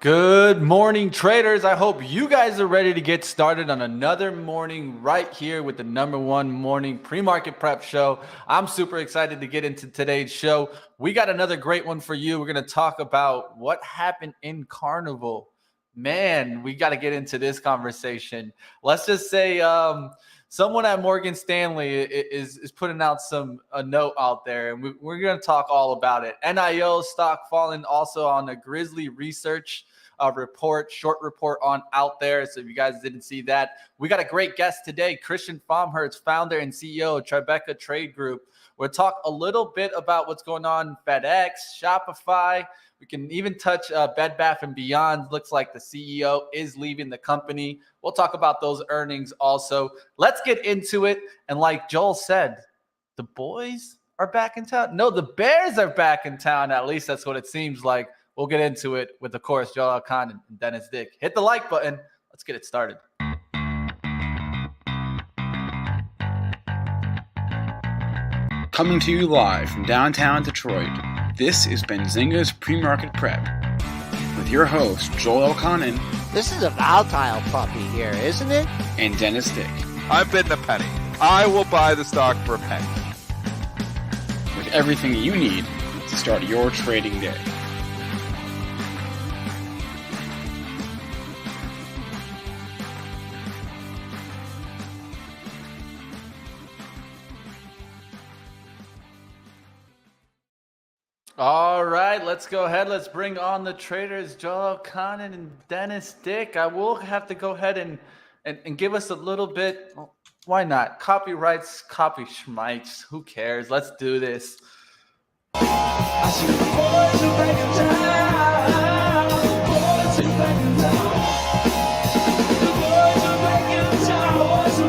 Good morning, traders. I hope you guys are ready to get started on another morning right here with the #1 morning pre-market prep show. I'm super excited to get into today's show. We got another great one for you. We're going to talk about what happened in Carnival. Man, we got to get into this conversation. Let's just say someone at Morgan Stanley is putting out a note out there, and we're going to talk all about it. NIO stock falling also on the Grizzly Research short report on out there. So if you guys didn't see that, we got a great guest today, Christian Fromhertz, founder and CEO of Tribeca Trade Group. We'll talk a little bit about what's going on FedEx, Shopify. We can even touch Bed Bath & Beyond. Looks like the CEO is leaving the company. We'll talk about those earnings also. Let's get into it. And like Joel said, the boys are back in town. No, the Bears are back in town. At least that's what it seems like. We'll get into it with, of course, Joel Elconin and Dennis Dick. Hit the like button. Let's get it started. Coming to you live from downtown Detroit, this is Benzinga's PreMarket Prep with your host, Joel Elconin. This is a volatile puppy here, isn't it? And Dennis Dick. I'm bidding a penny. I will buy the stock for a penny. With everything you need to start your trading day. All right, let's go ahead. Let's bring on the traders, Joel Elconin and Dennis Dick. I will have to go ahead and give us a little bit. Why not? Copyrights, copy schmites. Who cares? Let's do this.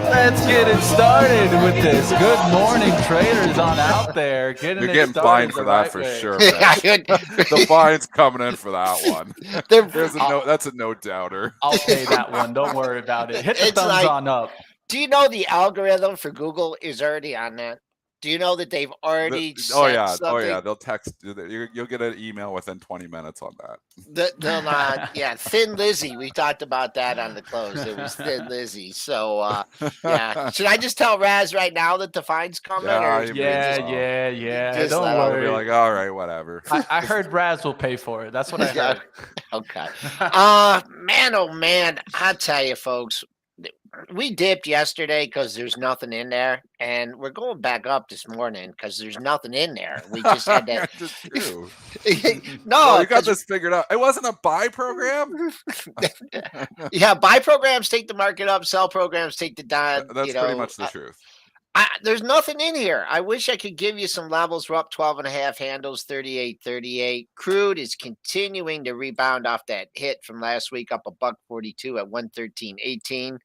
Let's get it started with this. Good morning, traders on out there. You're getting fined for that for sure. The fine's coming in for that one. That's a no doubter. I'll pay that one. Don't worry about it. Hit the thumbs on up. Do you know the algorithm for Google is already on that? Do you know that they've already something? They'll text. You'll get an email within 20 minutes on that. Thin Lizzy. We talked about that on the close. It was Thin Lizzy. So, should I just tell Raz right now that the fine's coming? Yeah. Don't worry. Be like, all right, whatever. I heard Raz will pay for it. That's what I heard. Okay. Man, oh man, I tell you, folks. We dipped yesterday because there's nothing in there, and we're going back up this morning because there's nothing in there. We just had that. True. No, you got this figured out. It wasn't a buy program. Yeah, buy programs take the market up, sell programs take the down. That's pretty much the truth. There's nothing in here. I wish I could give you some levels. We're up 12.5 handles, 38.38. Crude is continuing to rebound off that hit from last week, up $1.42 at 113.18.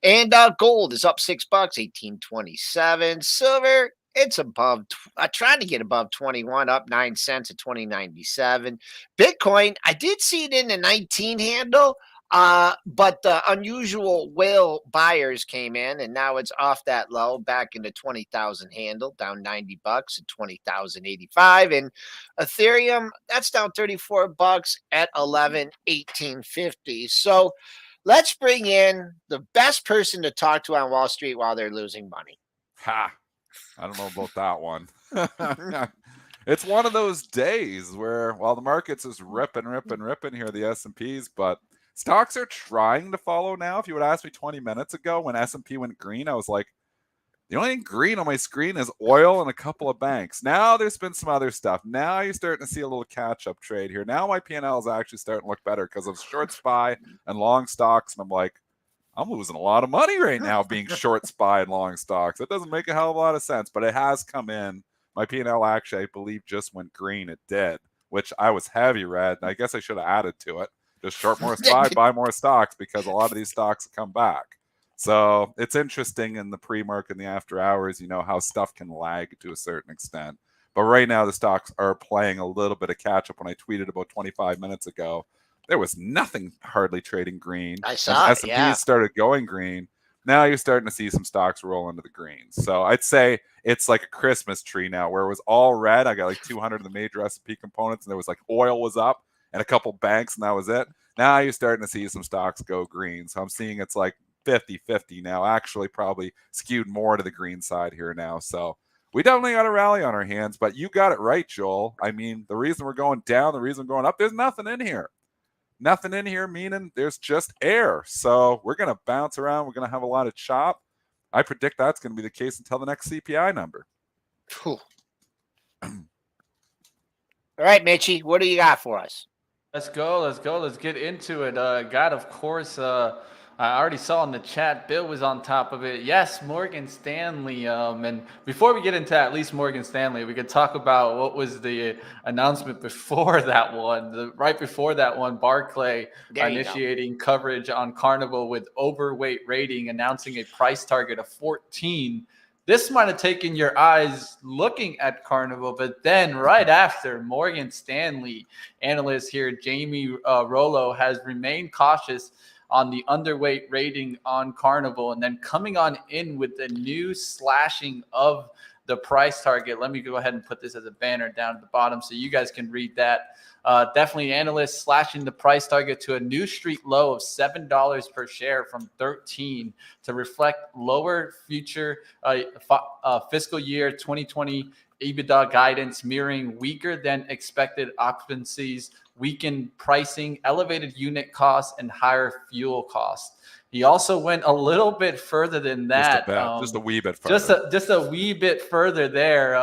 And gold is up $6, 18.27. Silver, it's above, trying to get above 21, up 9 cents at 20.97. Bitcoin, I did see it in the 19 handle. But the unusual whale buyers came in, and now it's off that low, back into 20,000 handle, down $90 at 20,085. And Ethereum, that's down $34 at 11,1850. So let's bring in the best person to talk to on Wall Street while they're losing money. I don't know about that one. It's one of those days where, while the market's just ripping here, the S&Ps, but stocks are trying to follow now. If you would ask me 20 minutes ago when S&P went green, I was like, the only thing green on my screen is oil and a couple of banks. Now there's been some other stuff. Now you're starting to see a little catch-up trade here. Now my P&L is actually starting to look better because of short SPY and long stocks. And I'm like, I'm losing a lot of money right now being short SPY and long stocks. It doesn't make a hell of a lot of sense, but it has come in. My P&L actually, I believe, just went green. It did, which I was heavy red. And I guess I should have added to it. Just short more SPY, buy more stocks, because a lot of these stocks come back. So it's interesting in the pre-market and the after hours, how stuff can lag to a certain extent. But right now, the stocks are playing a little bit of catch up. When I tweeted about 25 minutes ago, there was nothing hardly trading green. I saw S&P started going green. Now you're starting to see some stocks roll into the green. So I'd say it's like a Christmas tree now, where it was all red. I got like 200 of the major S&P components, and there was like oil was up. and a couple banks, and that was it. Now you're starting to see some stocks go green. So I'm seeing it's like 50-50 now, actually probably skewed more to the green side here now. So we definitely got a rally on our hands, but you got it right, Joel. I mean, the reason we're going down, the reason we're going up, there's nothing in here. Nothing in here, meaning there's just air. So we're going to bounce around. We're going to have a lot of chop. I predict that's going to be the case until the next CPI number. All right, Mitchie, what do you got for us? Let's go. Let's get into it. God, of course, I already saw in the chat, Bill was on top of it. Yes, Morgan Stanley. And before we get into at least Morgan Stanley, we could talk about what was the announcement before that one. Right before that one, Barclay initiating coverage on Carnival with overweight rating, announcing a price target of 14. This might have taken your eyes looking at Carnival, but then right after, Morgan Stanley analyst here, Jamie Rollo, has remained cautious on the underweight rating on Carnival, and then coming on in with the new slashing of the price target. Let me go ahead and put this as a banner down at the bottom so you guys can read that. Definitely analysts slashing the price target to a new street low of $7 per share from 13 to reflect lower future fiscal year 2020 EBITDA guidance, mirroring weaker than expected occupancies, weakened pricing, elevated unit costs, and higher fuel costs. He also went a little bit further than that. Just a wee bit further. Just a wee bit further there.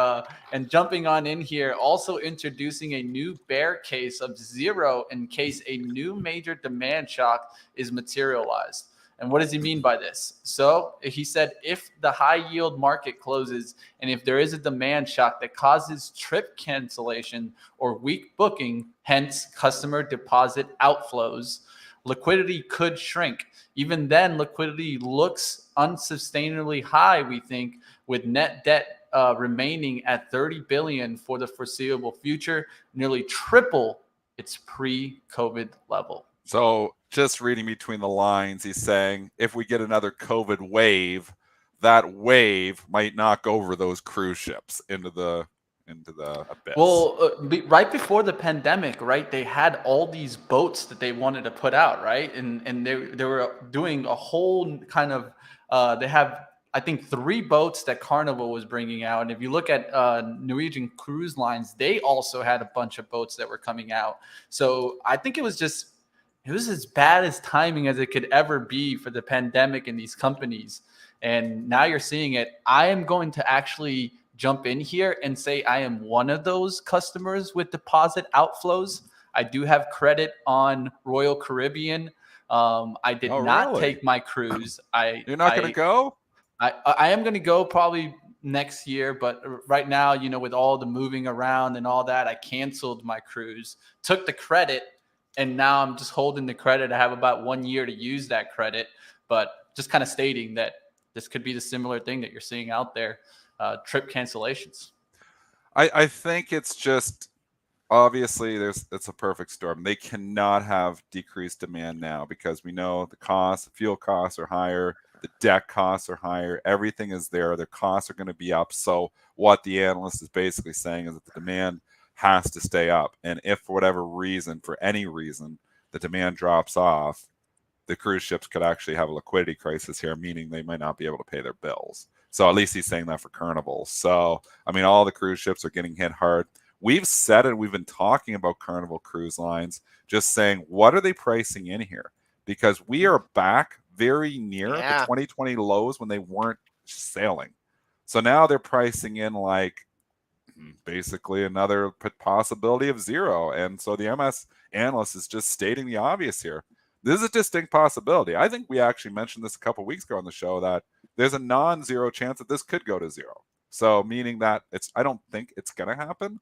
And jumping on in here, also introducing a new bear case of 0 in case a new major demand shock is materialized. And what does he mean by this? So he said, if the high yield market closes and if there is a demand shock that causes trip cancellation or weak booking, hence customer deposit outflows, liquidity could shrink. Even then, liquidity looks unsustainably high, we think, with net debt remaining at $30 billion for the foreseeable future, nearly triple its pre-COVID level. So just reading between the lines, he's saying if we get another COVID wave, that wave might knock over those cruise ships into the abyss. Well, right before the pandemic, right, they had all these boats that they wanted to put out, right, and they were doing a whole kind of they have, I think, 3 boats that Carnival was bringing out. And if you look at Norwegian Cruise Lines, they also had a bunch of boats that were coming out. So I think it was as bad as timing as it could ever be for the pandemic and these companies. And now you're seeing it. I am going to actually jump in here and say I am one of those customers with deposit outflows. I do have credit on Royal Caribbean. I did not take my cruise. You're not going to go? I am going to go probably next year, but right now, you know, with all the moving around and all that, I canceled my cruise, took the credit, and now I'm just holding the credit. I have about 1 year to use that credit, but just kind of stating that this could be the similar thing that you're seeing out there, trip cancellations. I think it's just, obviously it's a perfect storm. They cannot have decreased demand now because we know the fuel costs are higher, the debt costs are higher, everything is there. Their costs are going to be up. So what the analyst is basically saying is that the demand has to stay up. And if for whatever reason, for any reason, the demand drops off, the cruise ships could actually have a liquidity crisis here, meaning they might not be able to pay their bills. So at least he's saying that for Carnival. So, I mean, all the cruise ships are getting hit hard. We've said it. We've been talking about Carnival Cruise Lines, just saying, what are they pricing in here? Because we are back very near the 2020 lows when they weren't sailing. So now they're pricing in like basically another possibility of 0. And so the MS analyst is just stating the obvious here. This is a distinct possibility. I think we actually mentioned this a couple of weeks ago on the show that there's a non-zero chance that this could go to 0. So meaning that I don't think it's going to happen,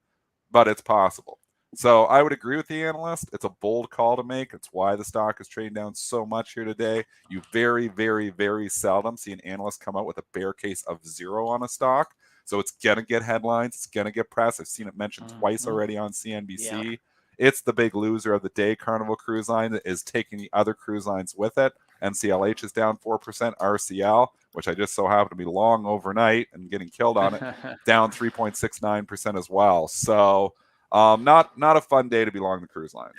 but it's possible. So I would agree with the analyst. It's a bold call to make. It's why the stock is trading down so much here today. You very, very, very seldom see an analyst come out with a bear case of 0 on a stock. So it's going to get headlines. It's going to get press. I've seen it mentioned twice already on CNBC. Yeah. It's the big loser of the day. Carnival Cruise Line is taking the other cruise lines with it. NCLH is down 4%. RCL, which I just so happen to be long overnight and getting killed on it, down 3.69% as well. So Not a fun day to be long the cruise lines.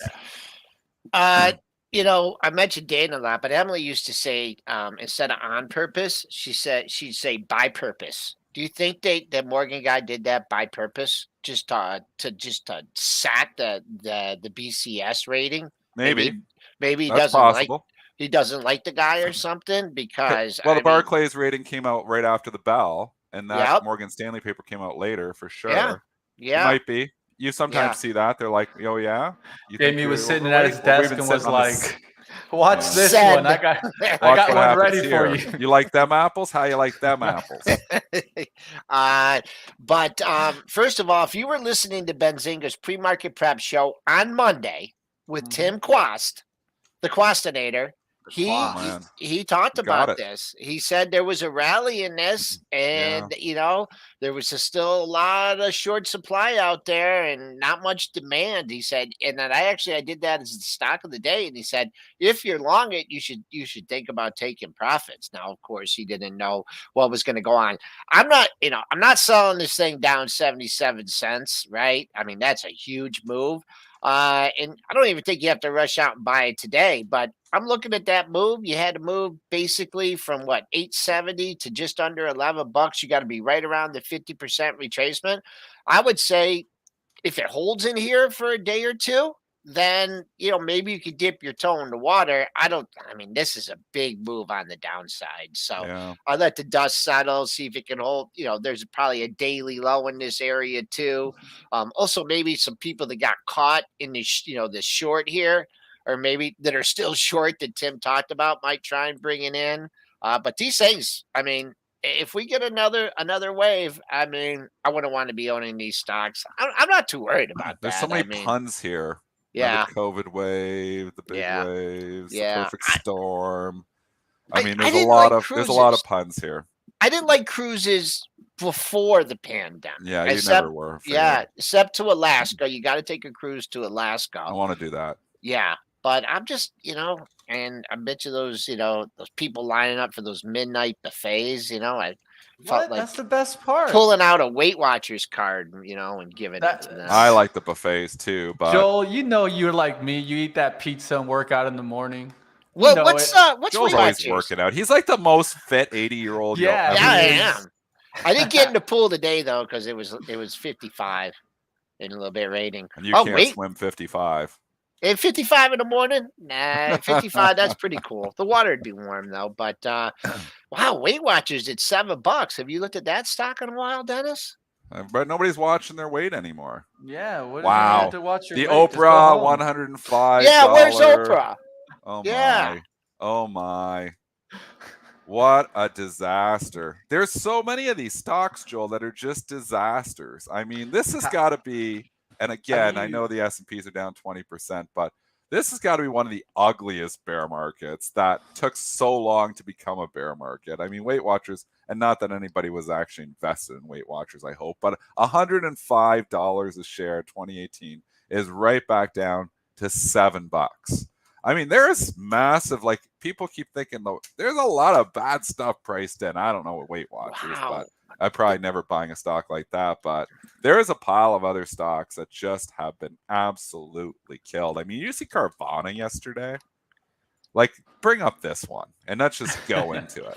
I mentioned Dana a lot, but Emily used to say, instead of on purpose, she'd say by purpose. Do you think the Morgan guy did that by purpose, just to sack the BCS rating? Maybe Maybe that's possible. he doesn't like the guy or something, because Well, the Barclays rating came out right after the bell, and that Yep. Morgan Stanley paper came out later for sure. Yeah. It might be. You sometimes see that. They're like, oh, yeah? You think Jamie you're was sitting overweight? at his Well, we've desk been and sitting was on this- like, "Watch Yeah. this Send. one. I got Watch one what happens ready for here. you." You like them apples? How you like them apples? But first of all, if you were listening to Benzinga's pre-market prep show on Monday with Tim Quast, the Quastinator, man. he talked You got about it. this. He said there was a rally in this, and there was still a lot of short supply out there and not much demand. He said, and then I did that as the stock of the day. And he said, if you're long it, you should think about taking profits. Now, of course, he didn't know what was going to go on. I'm not selling this thing down 77 cents, right? I mean, that's a huge move. And I don't even think you have to rush out and buy it today, but I'm looking at that move. You had to move basically from what, 870 to just under $11. You got to be right around the 50% retracement. I would say if it holds in here for a day or two, then maybe you could dip your toe in the water. This is a big move on the downside. So I'll let the dust settle, see if it can hold. There's probably a daily low in this area too. Also, maybe some people that got caught in this, this short here, or maybe that are still short that Tim talked about, might try and bring it in. But these things, if we get another wave, I wouldn't want to be owning these stocks. I'm not too worried about that. There's so many puns here. Yeah. The COVID wave, the big waves, the perfect storm. There's a lot of puns here. I didn't like cruises before the pandemic. Yeah, you never were. Except to Alaska. You got to take a cruise to Alaska. I want to do that. Yeah. But I'm just, and I bet you those people lining up for those midnight buffets, I felt like that's the best part. Pulling out a Weight Watchers card, and giving it to them. I like the buffets too, but Joel, you're like me. You eat that pizza and work out in the morning. Well, what's Joel's always working out. He's like the most fit 80-year-old. Yeah, I am. I didn't get in the pool today though because it was 55 and a little bit rating. And you can't swim 55. At 55 in the morning? Nah, 55, that's pretty cool. The water would be warm, though. But, wow, Weight Watchers at $7. Have you looked at that stock in a while, Dennis? But nobody's watching their weight anymore. Yeah. Wow. You have to watch your the weight? Oprah, $105. Yeah, where's Oprah? Oh, my. Oh, my. What a disaster. There's so many of these stocks, Joel, that are just disasters. This has got to be... And again, I know the S&Ps are down 20%, but this has got to be one of the ugliest bear markets that took so long to become a bear market. Weight Watchers, and not that anybody was actually invested in Weight Watchers, I hope, but $105 a share 2018 is right back down to $7. There's massive, people keep thinking, though, there's a lot of bad stuff priced in. I don't know what Weight Watchers, but I'm probably never buying a stock like that, but there is a pile of other stocks that just have been absolutely killed. You see Carvana yesterday? Bring up this one, and let's just go into it.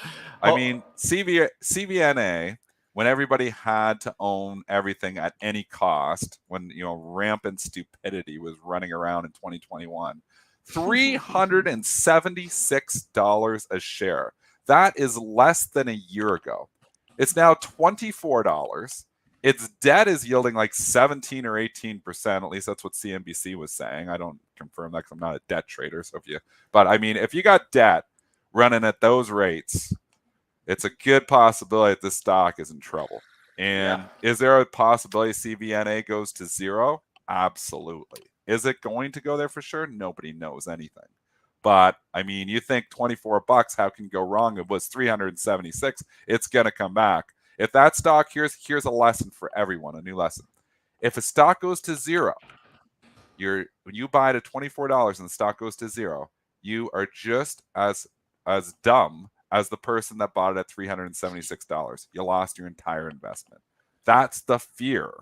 CVNA, when everybody had to own everything at any cost, when, rampant stupidity was running around in 2021, $376 a share. That is less than a year ago. It's now $24. Its debt is yielding 17 or 18%. At least that's what CNBC was saying. I don't confirm that because I'm not a debt trader. So if you got debt running at those rates, it's a good possibility that this stock is in trouble. And is there a possibility CVNA goes to zero? Absolutely. Is it going to go there for sure? Nobody knows anything. But you think $24, how can you go wrong? It was 376. It's going to come back. If that stock, here's a lesson for everyone, a new lesson. If a stock goes to zero, when you buy it at $24 and the stock goes to zero, you are just as dumb as the person that bought it at $376. You lost your entire investment. That's the fear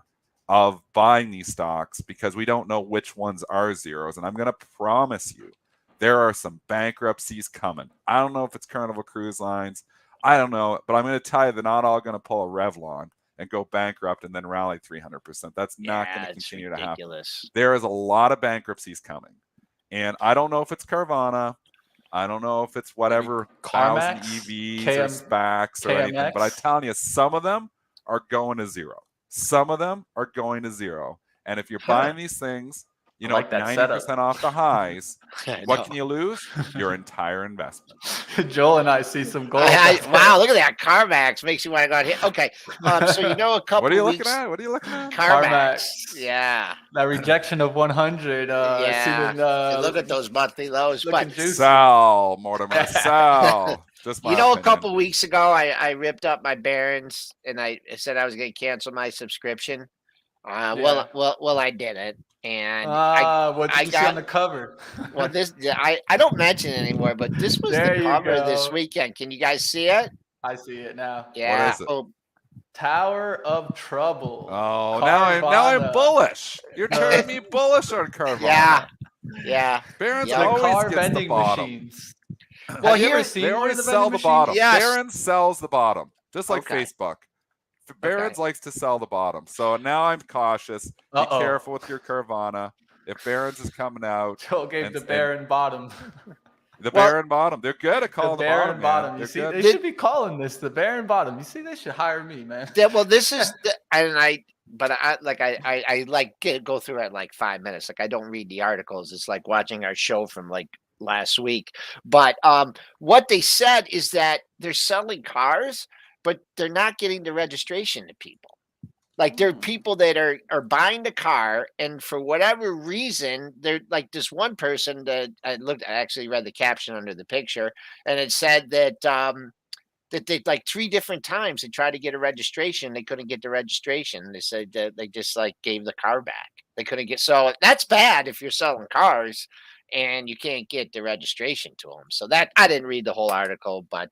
of buying these stocks because we don't know which ones are zeros. And I'm going to promise you, there are some bankruptcies coming. I don't know if it's Carnival Cruise Lines. I don't know, but I'm going to tell you they're not all going to pull a Revlon and go bankrupt and then rally 300%. That's not going to continue to happen. There is a lot of bankruptcies coming. And I don't know if it's Carvana. I don't know if it's whatever thousand EVs or SPACs or anything, but I'm telling you, some of them are going to zero. Some of them are going to zero. And if you're buying these things, you know, like 90% off the highs, what can you lose? Your entire investment. Joel and I see some gold. Wow, look at that. CarMax makes you want to go out here. Okay. So, you know, a couple What are you looking at? What are you looking at? CarMax. Yeah. That rejection of 100. Yeah. Look at those monthly lows. But sell, Mortimer, sell. Just you know, a couple weeks ago, I ripped up my Barron's and I said I was going to cancel my subscription. Well, I didn't. And what did you see on the cover? Well, I don't mention it anymore, but this was the cover this weekend. Can you guys see it? I see it now. Yeah. What is it? Oh, Tower of Trouble. Oh, now I'm bullish. You're turning me bullish on Carvana. Yeah. Barron's always gets the bottom. Machines. Well, they always sell the bottom. Yes. Barron's sells the bottom, just like Facebook. Barron's likes to sell the bottom. So now I'm cautious. Be careful with your Carvana. If Barron's is coming out. Joel gave the Barron bottom. The Barron bottom. They're good at calling the Barron bottom. You see, they should be calling this the Barron bottom. You see, they should hire me, man. Yeah, well, this is, I go through it in like 5 minutes. Like I don't read the articles. It's like watching our show from like last week. But what they said is that they're selling cars, but they're not getting the registration to people. Like there are people that are buying the car, and for whatever reason, they're like this one person that I actually read the caption under the picture, and it said that that they like 3 different times they tried to get a registration, they couldn't get the registration. They said that they just like gave the car back. They couldn't get, so that's bad if you're selling cars and you can't get the registration to them. So that, I didn't read the whole article, but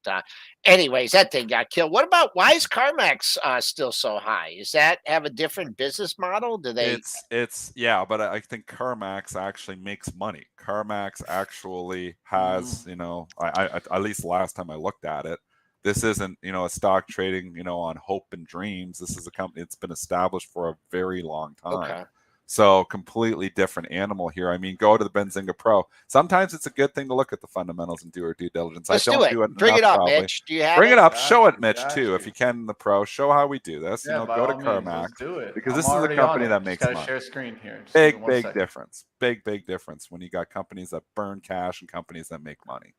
anyways, that thing got killed. What about, why is CarMax still so high? Is that have a different business model? Do they? It's yeah, but I think CarMax actually makes money. CarMax actually has, you know, I at least last time I looked at it, this isn't, you know, a stock trading, you know, on hope and dreams. This is a company that's been established for a very long time. Okay. So completely different animal here. I mean, go to the Benzinga Pro. Sometimes it's a good thing to look at the fundamentals and do our due diligence. Let's I don't do it. Bring it up, probably. Mitch. Do you have Bring it up? Yeah, Show it, Mitch, too, if you can in the Pro. Show how we do this. Yeah, you know, go to CarMax. Do it. Because this is a company that makes money. Share screen here. Big difference. Big difference when you got companies that burn cash and companies that make money.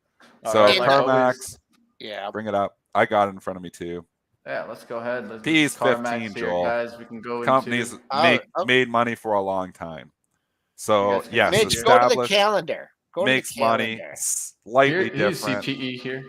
So right, CarMax, yeah, bring it up. I got it in front of me too. Yeah, let's go ahead. Let's P's 15, Joel. Guys, we can go companies made money for a long time. So yes, Mitch, go to the calendar. Makes money. Slightly different. You see PE here.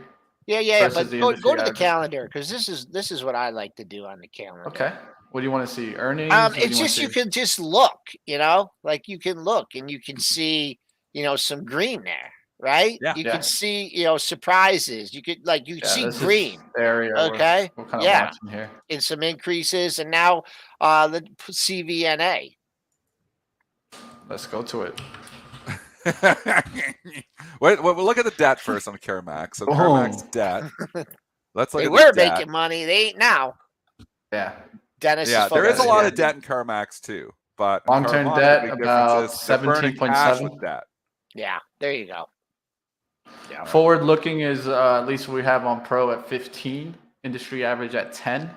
Yeah, but go to the calendar, because this is what I like to do on the calendar. Okay. What do you want to see? Earnings? It's just you can just look, you know, like you can look and you can see, you know, some green there, right? Yeah. You can see, you know, surprises. You could see green area. Okay. We're kind of watching here. In some increases, and now the CVNA. Let's go to it. Wait, look at the debt first on CarMax. So CarMax debt. Let's look they at were the debt. making money. They ain't now. Yeah. Dennis. Yeah, there is a lot of debt in CarMax too, but long-term debt about 17.7 debt. Yeah, there you go. Yeah. Forward looking is at least we have on Pro at 15, industry average at 10.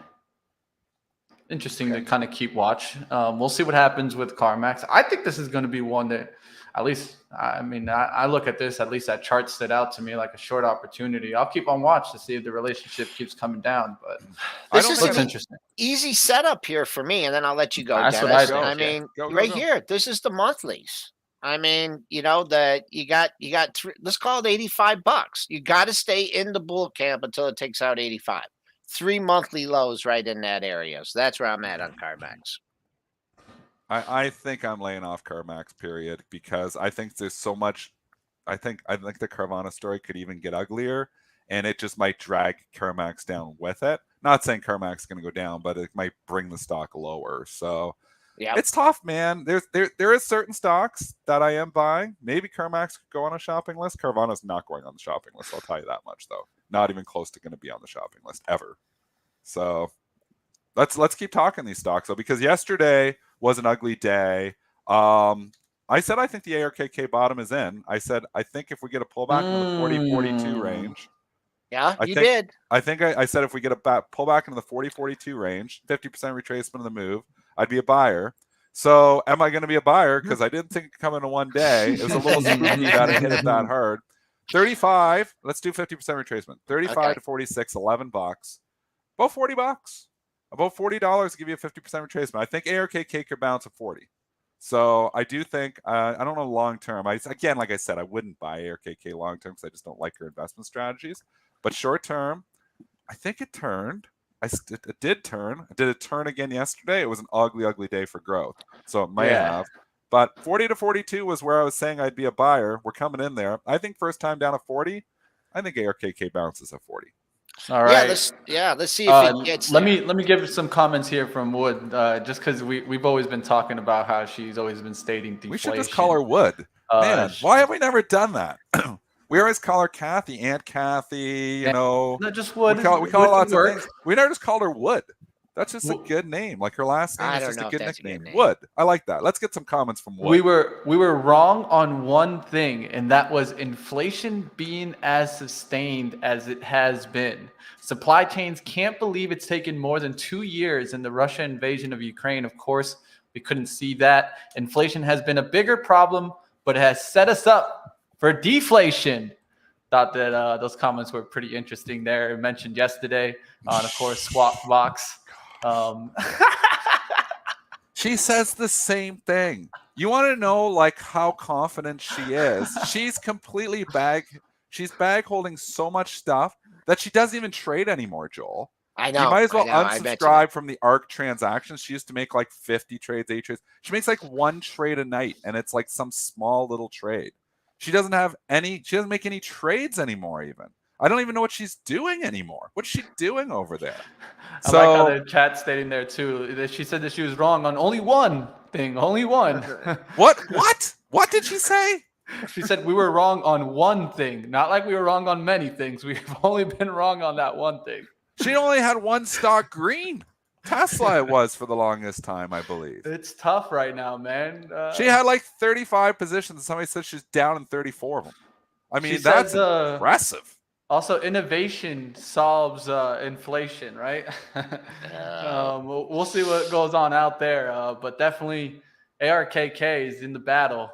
Interesting to kind of keep watch. We'll see what happens with CarMax. I think this is going to be one that, at least, I mean, I look at this, at least that chart stood out to me like a short opportunity. I'll keep on watch to see if the relationship keeps coming down, but this is interesting. Easy setup here for me, and then I'll let you go, That's Dennis. what I mean, right here, this is the monthlies. I mean, you know, you got let's call it $85. You got to stay in the bull camp until it takes out 85. 3 monthly lows right in that area. So that's where I'm at on CarMax. I think I'm laying off CarMax, period, because I think there's so much. I think the Carvana story could even get uglier, and it just might drag CarMax down with it. Not saying CarMax is going to go down, but it might bring the stock lower. So Yeah. It's tough, man. There is certain stocks that I am buying. Maybe Carmax could go on a shopping list. Carvana's not going on the shopping list. I'll tell you that much, though. Not even close to going to be on the shopping list ever. So let's keep talking these stocks though, because yesterday was an ugly day. I said I think the ARKK bottom is in. I said I think if we get a pullback into the 40-42 range. Yeah, I you think, did. I think I said if we get a pullback into the 40-42 range, 50% retracement of the move, I'd be a buyer. So am I going to be a buyer? Because I didn't think it could come into one day. It was a little spooky that it hit it that hard. 35. Let's do 50% retracement. 35 to 46, $11. About $40. About $40 to give you a 50% retracement. I think ARKK could bounce at 40. So I do think, I don't know long term. Again, like I said, I wouldn't buy ARKK long term because I just don't like her investment strategies. But short term, I think it turned. It did turn. Did it turn again yesterday? It was an ugly, ugly day for growth. So it may have. But 40 to 42 was where I was saying I'd be a buyer. We're coming in there. I think first time down at 40. I think ARKK bounces at 40. All right. Let's see if it gets let me give some comments here from Wood, just because we've always been talking about how she's always been stating deflation. We should just call her Wood. Man, why have we never done that? We always call her Kathy, Aunt Kathy, you know. Not just Wood. We call her lots of things. We never just called her Wood. That's just a good name. Like her last name is just a good nickname. Wood. I like that. Let's get some comments from Wood. We were wrong on one thing, and that was inflation being as sustained as it has been. Supply chains can't believe it's taken more than 2 years in the Russia invasion of Ukraine. Of course, we couldn't see that. Inflation has been a bigger problem, but it has set us up for deflation. Thought that those comments were pretty interesting there. I mentioned yesterday on, of course, Swap Box. She says the same thing. You want to know like how confident she is? She's completely she's bag holding so much stuff that she doesn't even trade anymore, Joel. I know. You might as well unsubscribe from the ARC transactions. She used to make like 50 trades, 8 trades. She makes like 1 trade a night, and it's like some small little trade. She doesn't make any trades anymore even. I don't even know what she's doing anymore. What's she doing over there? I like how the chat's stating there too. That she said that she was wrong on only one thing. Only one. What? What did she say? She said we were wrong on one thing. Not like we were wrong on many things. We've only been wrong on that one thing. She only had one stock green. Tesla it was for the longest time, I believe. It's tough right now, man. She had like 35 positions, and somebody said she's down in 34 of them. I mean, that's impressive. Also, innovation solves inflation, right? We'll see what goes on out there, but definitely ARKK is in the battle.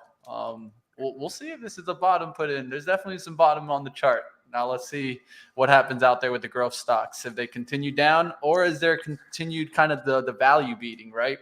We'll see if this is a bottom put in. There's definitely some bottom on the chart. Now let's see what happens out there with the growth stocks. If they continue down, or is there continued kind of the value beating, right?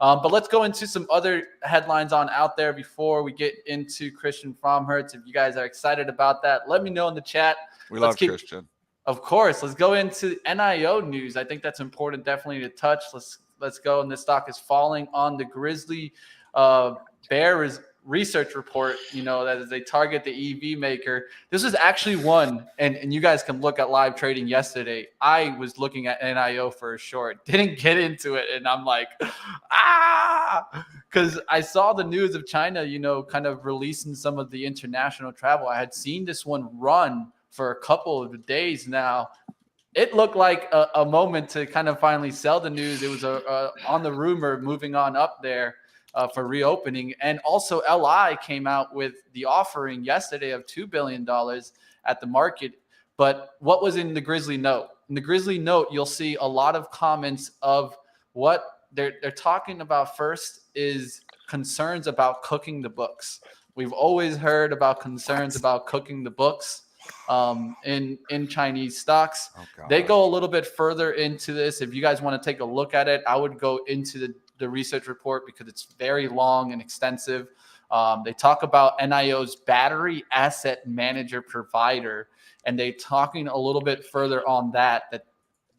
But let's go into some other headlines on out there before we get into Christian Fromhertz. If you guys are excited about that, let me know in the chat. We love Christian. Of course. Let's go into NIO news. I think that's important definitely to touch. Let's go. And this stock is falling on the Grizzly Bear research report, you know, that as they target the EV maker. This is actually one, and you guys can look at live trading yesterday. I was looking at NIO for a short, didn't get into it, and I'm like, because I saw the news of China, you know, kind of releasing some of the international travel. I had seen this one run for a couple of days now. It looked like a moment to kind of finally sell the news. It was on the rumor moving on up there. For reopening. And also LI came out with the offering yesterday of $2 billion at the market. But what was in the Grizzly note? In the Grizzly note, you'll see a lot of comments of what they're talking about. First is concerns about cooking the books. We've always heard about concerns about cooking the books in Chinese stocks. They go a little bit further into this. If you guys want to take a look at it, I would go into the research report because it's very long and extensive. They talk about NIO's battery asset manager provider, and they talking a little bit further on that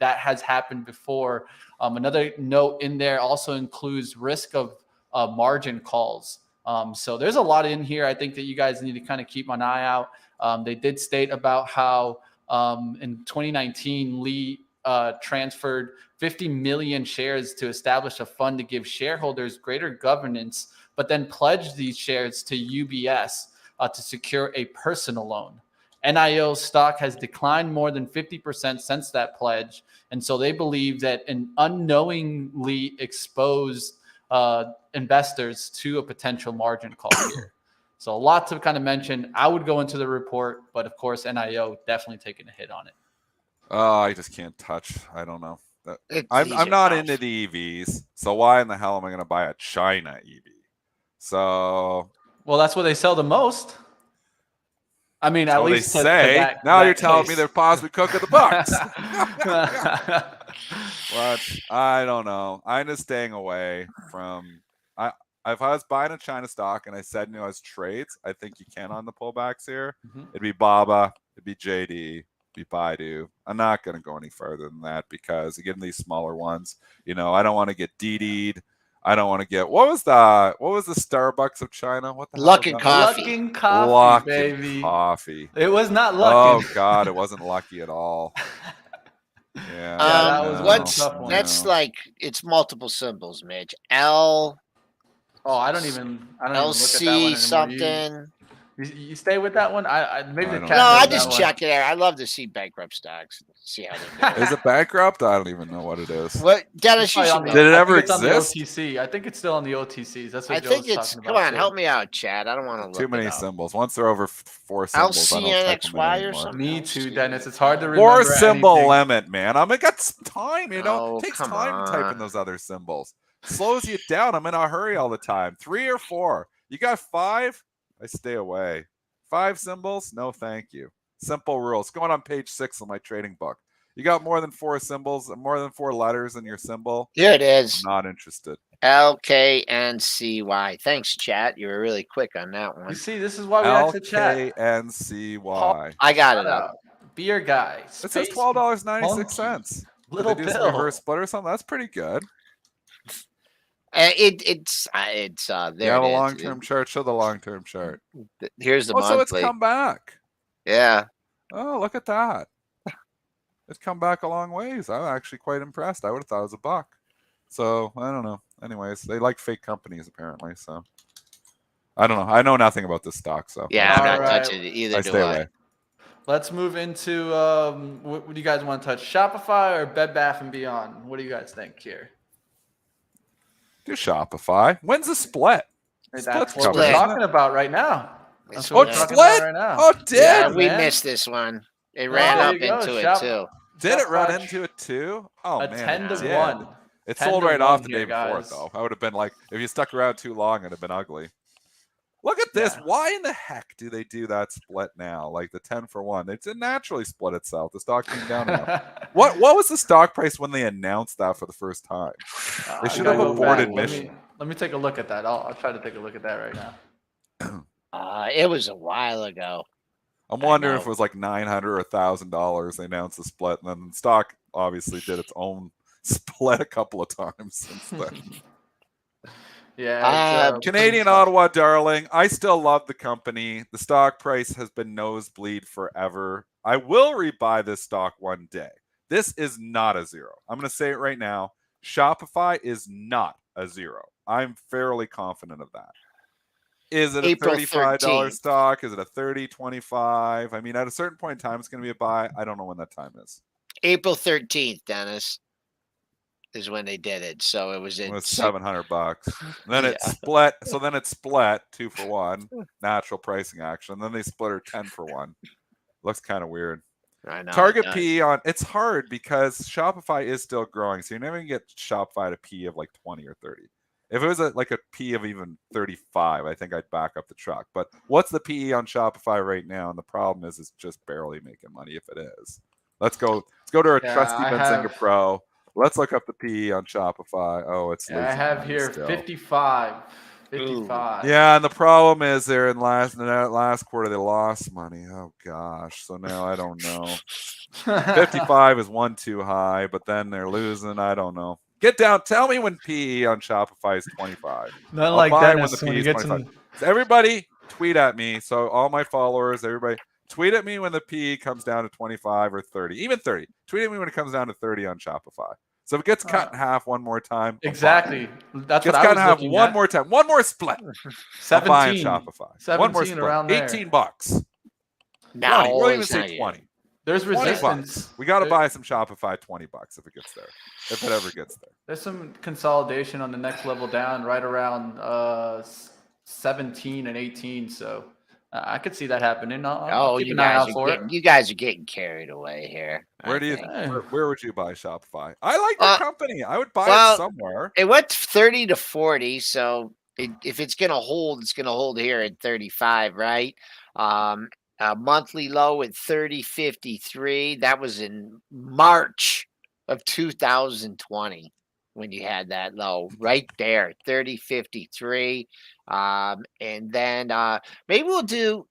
has happened before. Another note in there also includes risk of margin calls. So there's a lot in here. I think that you guys need to kind of keep an eye out. They did state about how in 2019, transferred 50 million shares to establish a fund to give shareholders greater governance, but then pledged these shares to UBS to secure a personal loan. NIO stock has declined more than 50% since that pledge. And so they believe that an unknowingly exposed investors to a potential margin call here. So a lot to kind of mention. I would go into the report, but of course, NIO definitely taking a hit on it. I just can't touch. I don't know. These I'm are not tough. into the EVs, so why in the hell am I going to buy a China EV? So, Well, that's what they sell the most. I mean, at so they least to say. that, Now that you're telling me case. they're possibly cooking the books. What? I don't know. I'm just staying away from. If I was buying a China stock and I said, as trades, I think you can on the pullbacks here. It'd be Baba, it'd be JD, it'd be Baidu. I'm not going to go any further than that because again, these smaller ones, I don't want to get DD'd. I don't want to get what was the Starbucks of China? What the hell? Luckin Coffee. Luckin Coffee, Luckin baby. Coffee. It was not Oh Luckin. God, it wasn't lucky at all. Yeah, that was what's a tough one. that's like it's multiple symbols, Mitch. L. Oh, I don't even look at that one LC anymore. something. You stay with that one? Maybe the I don't cat No, knows I that just one. check it out. I love to see bankrupt stocks. See how they do. Is it bankrupt? I don't even know what it is. What, Dennis? You Probably should on the- know. Did it I ever think it's on the exist? OTC. I think it's still on the OTCs. That's what I Joe's think it's. talking Come about. on, help me out, Chad. I don't want to look Too many it up. symbols. Once they're over 4 symbols, I don't type them in LCNXY or anymore. something? Me too, Dennis. It's hard to remember. 4 symbol anything. limit, man. I got some time, Oh, It takes come time to type on. in those other symbols. Slows you down. I'm in a hurry all the time. 3 or 4. You got 5? I stay away. 5 symbols? No, thank you. Simple rules. Going on page 6 of my trading book. You got more than 4 symbols, more than 4 letters in your symbol? Here it is. Not interested. LKNCY. Thanks, chat. You were really quick on that one. You see, this is why we have to chat. LKNCY. I got it up. Beer guy. It says $12.96. Monkey. Did Little they do some bill. reverse split or something? That's pretty good. It's there. You have a it is. long-term chart. Show the long-term chart. Here's the Oh, so it's monthly. come back. Yeah. Oh, look at that. It's come back a long ways. I'm actually quite impressed. I would have thought it was $1. So I don't know. Anyways, they like fake companies apparently. So I don't know. I know nothing about this stock. So Yeah, I'm All not right. touching it either. I do stay I. away. Let's move into what do you guys want to touch? Shopify or Bed Bath & Beyond? What do you guys think here? Do Shopify. When's the split? That's Split's what coming, we're isn't isn't talking it? about right now. It's That's what we're split. talking about Split? right now. Oh, it did. Yeah, Yeah, we man. missed this one. It ran there up you go. into it Shop- too. Did it run Shopify into it too? Oh a man, 10 it to did. 1. It 10 sold to right 1 off the here, day before, guys. though. I would have been like, if you stuck around too long, it'd have been ugly. Look at this. Yeah. Why in the heck do they do that split now? Like the 10 for 1. It naturally split itself. The stock came down enough. What was the stock price when they announced that for the first time? They should have aborted mission. Let me take a look at that. I'll try to take a look at that right now. It was a while ago. I'm wondering if know. it was like $900 or $1,000. They announced the split, and then the stock obviously did its own split a couple of times since then. Yeah. Canadian Ottawa, darling. I still love the company. The stock price has been nosebleed forever. I will rebuy this stock one day. This is not a zero. I'm going to say it right now. Shopify is not a zero. I'm fairly confident of that. Is it a April $35 13th. stock? Is it a 30, 25? I mean, at a certain point in time, it's going to be a buy. I don't know when that time is. April 13th, Dennis, is when they did it. So it was It in was $700. Then it split. So then it split 2 for 1, natural pricing action. Then they split her 10 for 1. Looks kind of weird. I know, Target it does. P on it's hard because Shopify is still growing. So you're never gonna get Shopify at a P of like 20 or 30. If it was like a P of even 35, I think I'd back up the truck. But what's the PE on Shopify right now? And the problem is it's just barely making money if it is. Let's go to our trusty Benzinga Pro. Let's look up the PE on Shopify. Oh, it's I have here still. 55. 55. Yeah, and the problem is they're in last quarter they lost money. Oh gosh. So now I don't know. 55 is one too high, but then they're losing. I don't know. Get down. Tell me when PE on Shopify is 25. Not like buy Dennis when the when PE he is gets 25. in. So everybody tweet at me. So all my followers, everybody, tweet at me when the PE comes down to 25 or 30, even 30. Tweet at me when it comes down to 30 on Shopify. So if it gets cut in half one more time, exactly. That's what gets I cut was in half looking one at. more time, one more split. I'm buying 17, Shopify. One more 17 split. around there. $18. No, 20. We'll even it's say not 20. There's 20 resistance. bucks. We got to buy some Shopify. $20 if it gets there. If it ever gets there. There's some consolidation on the next level down, right around 17 and 18. So I could see that happening. I'll keep you an eye guys out for it. you guys are getting carried away here. Where I do you? think. Where would you buy Shopify? I like the company. I would buy it somewhere. It went 30 to 40, so if it's gonna hold, it's gonna hold here at 35, right? A monthly low at 30.53. That was in March of 2020 when you had that low right there, 30.53. And then maybe we'll do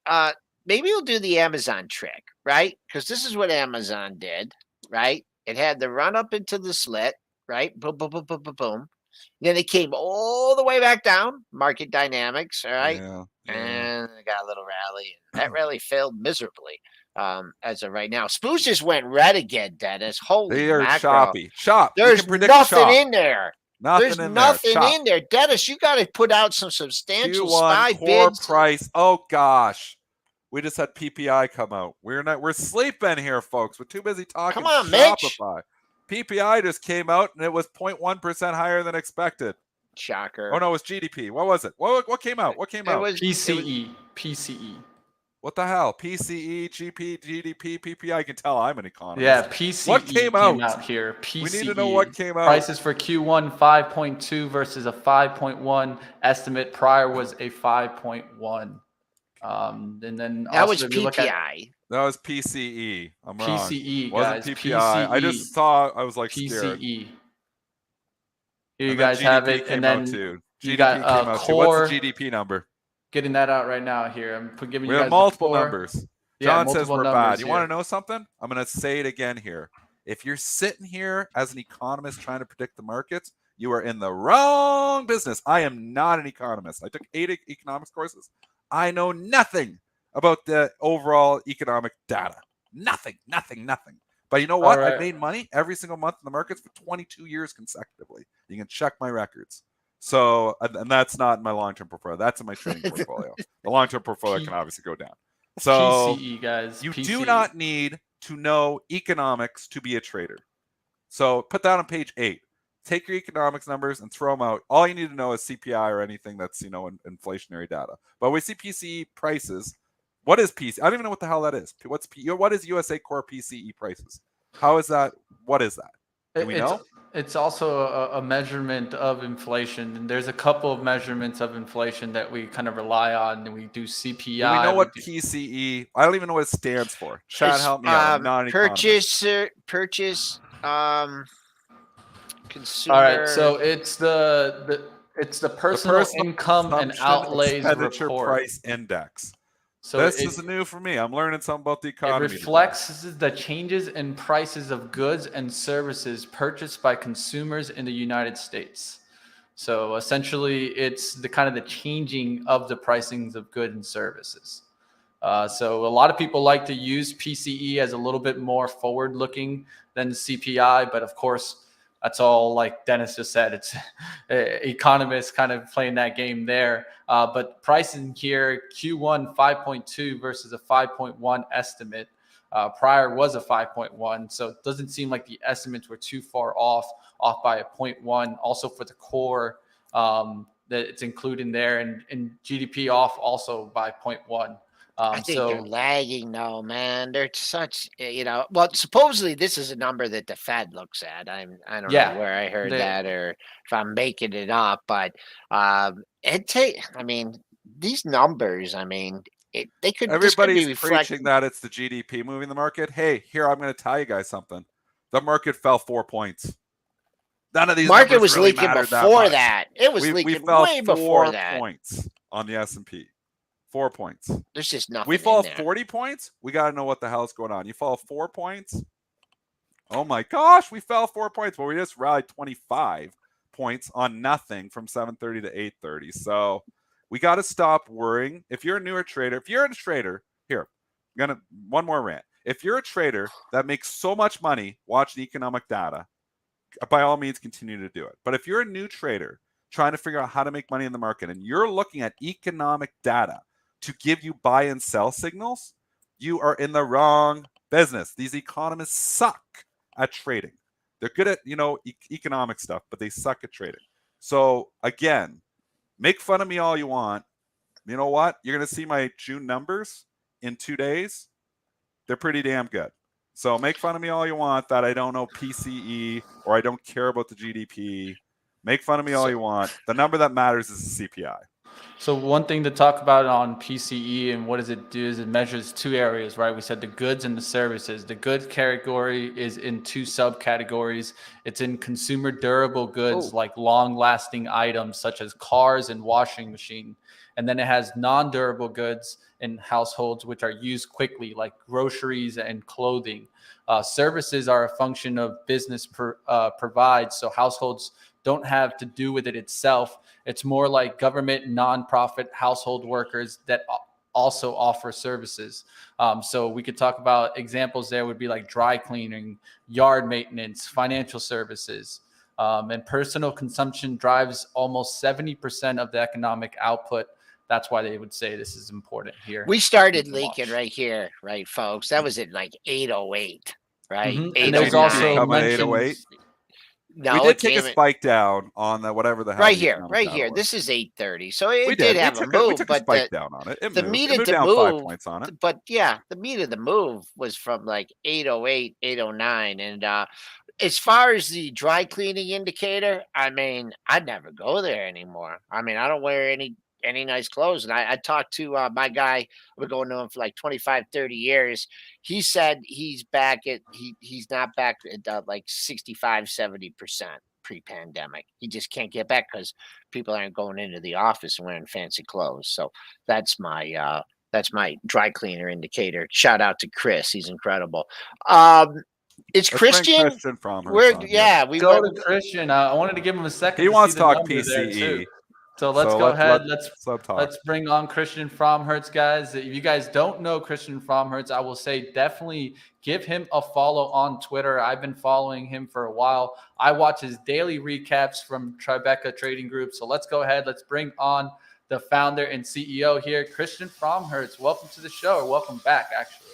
the Amazon trick, right? Because this is what Amazon did, right? It had the run up into the slit, right? Boom, boom, boom, boom, boom, boom. Then it came all the way back down, market dynamics, all right? Yeah. And it got a little rally. That rally failed miserably as of right now. Spoos just went red again, Dennis. Holy They are mackerel. choppy. Shop. There's nothing in there. There's nothing in there. Dennis, you got to put out some substantial SPY Q1 core bids. price. Oh gosh. We just had PPI come out. We're sleeping here, folks. We're too busy talking. Come on, Shopify. Mitch. PPI just came out and it was 0.1% higher than expected. Shocker. Oh no, it was GDP. What was it? What came out? What came out? PCE. PCE. What the hell? PCE, GDP, PPI. I can tell I'm an economist. Yeah, PCE what came out here. PCE. We need to know what came out. Prices for Q1 5.2 versus a 5.1 estimate. Prior was a 5.1. And then that also, was PPI. That was PCE. I'm wrong. PCE, Wasn't guys. PPI. PCE. I just saw. I was like PCE. scared. Here you guys have it, and then GDP you got came out too. core. What's the GDP number? Getting that out right now. Here, I'm giving you We guys have multiple core. numbers. Yeah, John says we're numbers bad. You here. want to know something? I'm going to say it again here. If you're sitting here as an economist trying to predict the markets, you are in the wrong business. I am not an economist. I took 8 economics courses. I know nothing about the overall economic data. Nothing. But you know what? Right. I've made money every single month in the markets for 22 years consecutively. You can check my records. So, and that's not in my long-term portfolio. That's in my trading portfolio. The long-term portfolio can obviously go down. So PCE, guys. You PCE. do not need to know economics to be a trader. So put that on page 8. Take your economics numbers and throw them out. All you need to know is CPI or anything that's, inflationary data. But we see PCE prices. What is PCE? I don't even know what the hell that is. What is USA Core PCE prices? How is that? What is that? Do we know? It's also a measurement of inflation. And there's a couple of measurements of inflation that we kind of rely on. And we do CPI. Do we know what PCE? I don't even know what it stands for. Chad, help me out. I'm not an purchase, consumer. All right, so it's the personal income and outlays expenditure report. Price index. So this is new for me. I'm learning something about the economy. It reflects the changes in prices of goods and services purchased by consumers in the United States. So essentially, it's the kind of the changing of the pricings of goods and services. So a lot of people like to use PCE as a little bit more forward-looking than CPI, but of course, that's all like Dennis just said. It's economists kind of playing that game there. But pricing here, Q1 5.2 versus a 5.1 estimate. Prior was a 5.1. So it doesn't seem like the estimates were too far off by a 0.1. Also for the core that it's included there, and GDP off also by 0.1. I think they're lagging though, man. They're such, well, supposedly this is a number that the Fed looks at. I don't know where I heard that or if I'm making it up, but these numbers, they could. Everybody's preaching that it's the GDP moving the market. Hey, here, I'm going to tell you guys something. The market fell 4 points. None of these market was really leaking before that. It was leaking way before that. 4 points on the S&P. 4 points. There's just nothing. We fall 40 points. We got to know what the hell is going on. You fall 4 points. Oh my gosh, we fell 4 points. Well, we just rallied 25 points on nothing from 7:30 to 8:30. So We got to stop worrying. If you're a newer trader, here, one more rant. If you're a trader that makes so much money watching economic data, by all means, continue to do it. But if you're a new trader trying to figure out how to make money in the market and you're looking at economic data to give you buy and sell signals, you are in the wrong business. These economists suck at trading. They're good at, economic stuff, but they suck at trading. So again, make fun of me all you want. You know what? You're going to see my June numbers in 2 days. They're pretty damn good. So make fun of me all you want that I don't know PCE or I don't care about the GDP. Make fun of me all you want. The number that matters is the CPI. So one thing to talk about on PCE and what does it do is it measures two areas, right? We said the goods and the services. The goods category is in two subcategories. It's in consumer durable goods like long-lasting items such as cars and washing machine. And then it has non-durable goods in households which are used quickly like groceries and clothing. Services are a function of business provides, so households don't have to do with it itself. It's more like government, nonprofit, household workers that also offer services. So we could talk about examples there would be like dry cleaning, yard maintenance, financial services, and personal consumption drives almost 70% of the economic output. That's why they would say this is important here. We started leaking right here, right, folks? That was in like 808, right? Mm-hmm. 809. And there's also mentioned 808. No, we did take a spike down on the whatever the hell. Right here. This is 830. So it did have a move, we took a spike down on it. The meat of the down move, 5 points on it. But yeah, the meat of the move was from like 808, 809, and as far as the dry cleaning indicator, I mean, I'd never go there anymore. I mean, I don't wear any nice clothes. And I talked to my guy, I've been going to him for like 25, 30 years. He said he's back at, he's not back at like 65, 70% pre-pandemic. He just can't get back because people aren't going into the office and wearing fancy clothes. So that's my dry cleaner indicator. Shout out to Chris. He's incredible. It's Christian. We go to Christian. I wanted to give him a second. He wants to talk PCE. So let's go ahead. Let's bring on Christian Fromhertz, guys. If you guys don't know Christian Fromhertz, I will say definitely give him a follow on Twitter. I've been following him for a while. I watch his daily recaps from Tribeca Trading Group. So let's go ahead. Let's bring on the founder and CEO here, Christian Fromhertz. Welcome to the show, or welcome back, actually.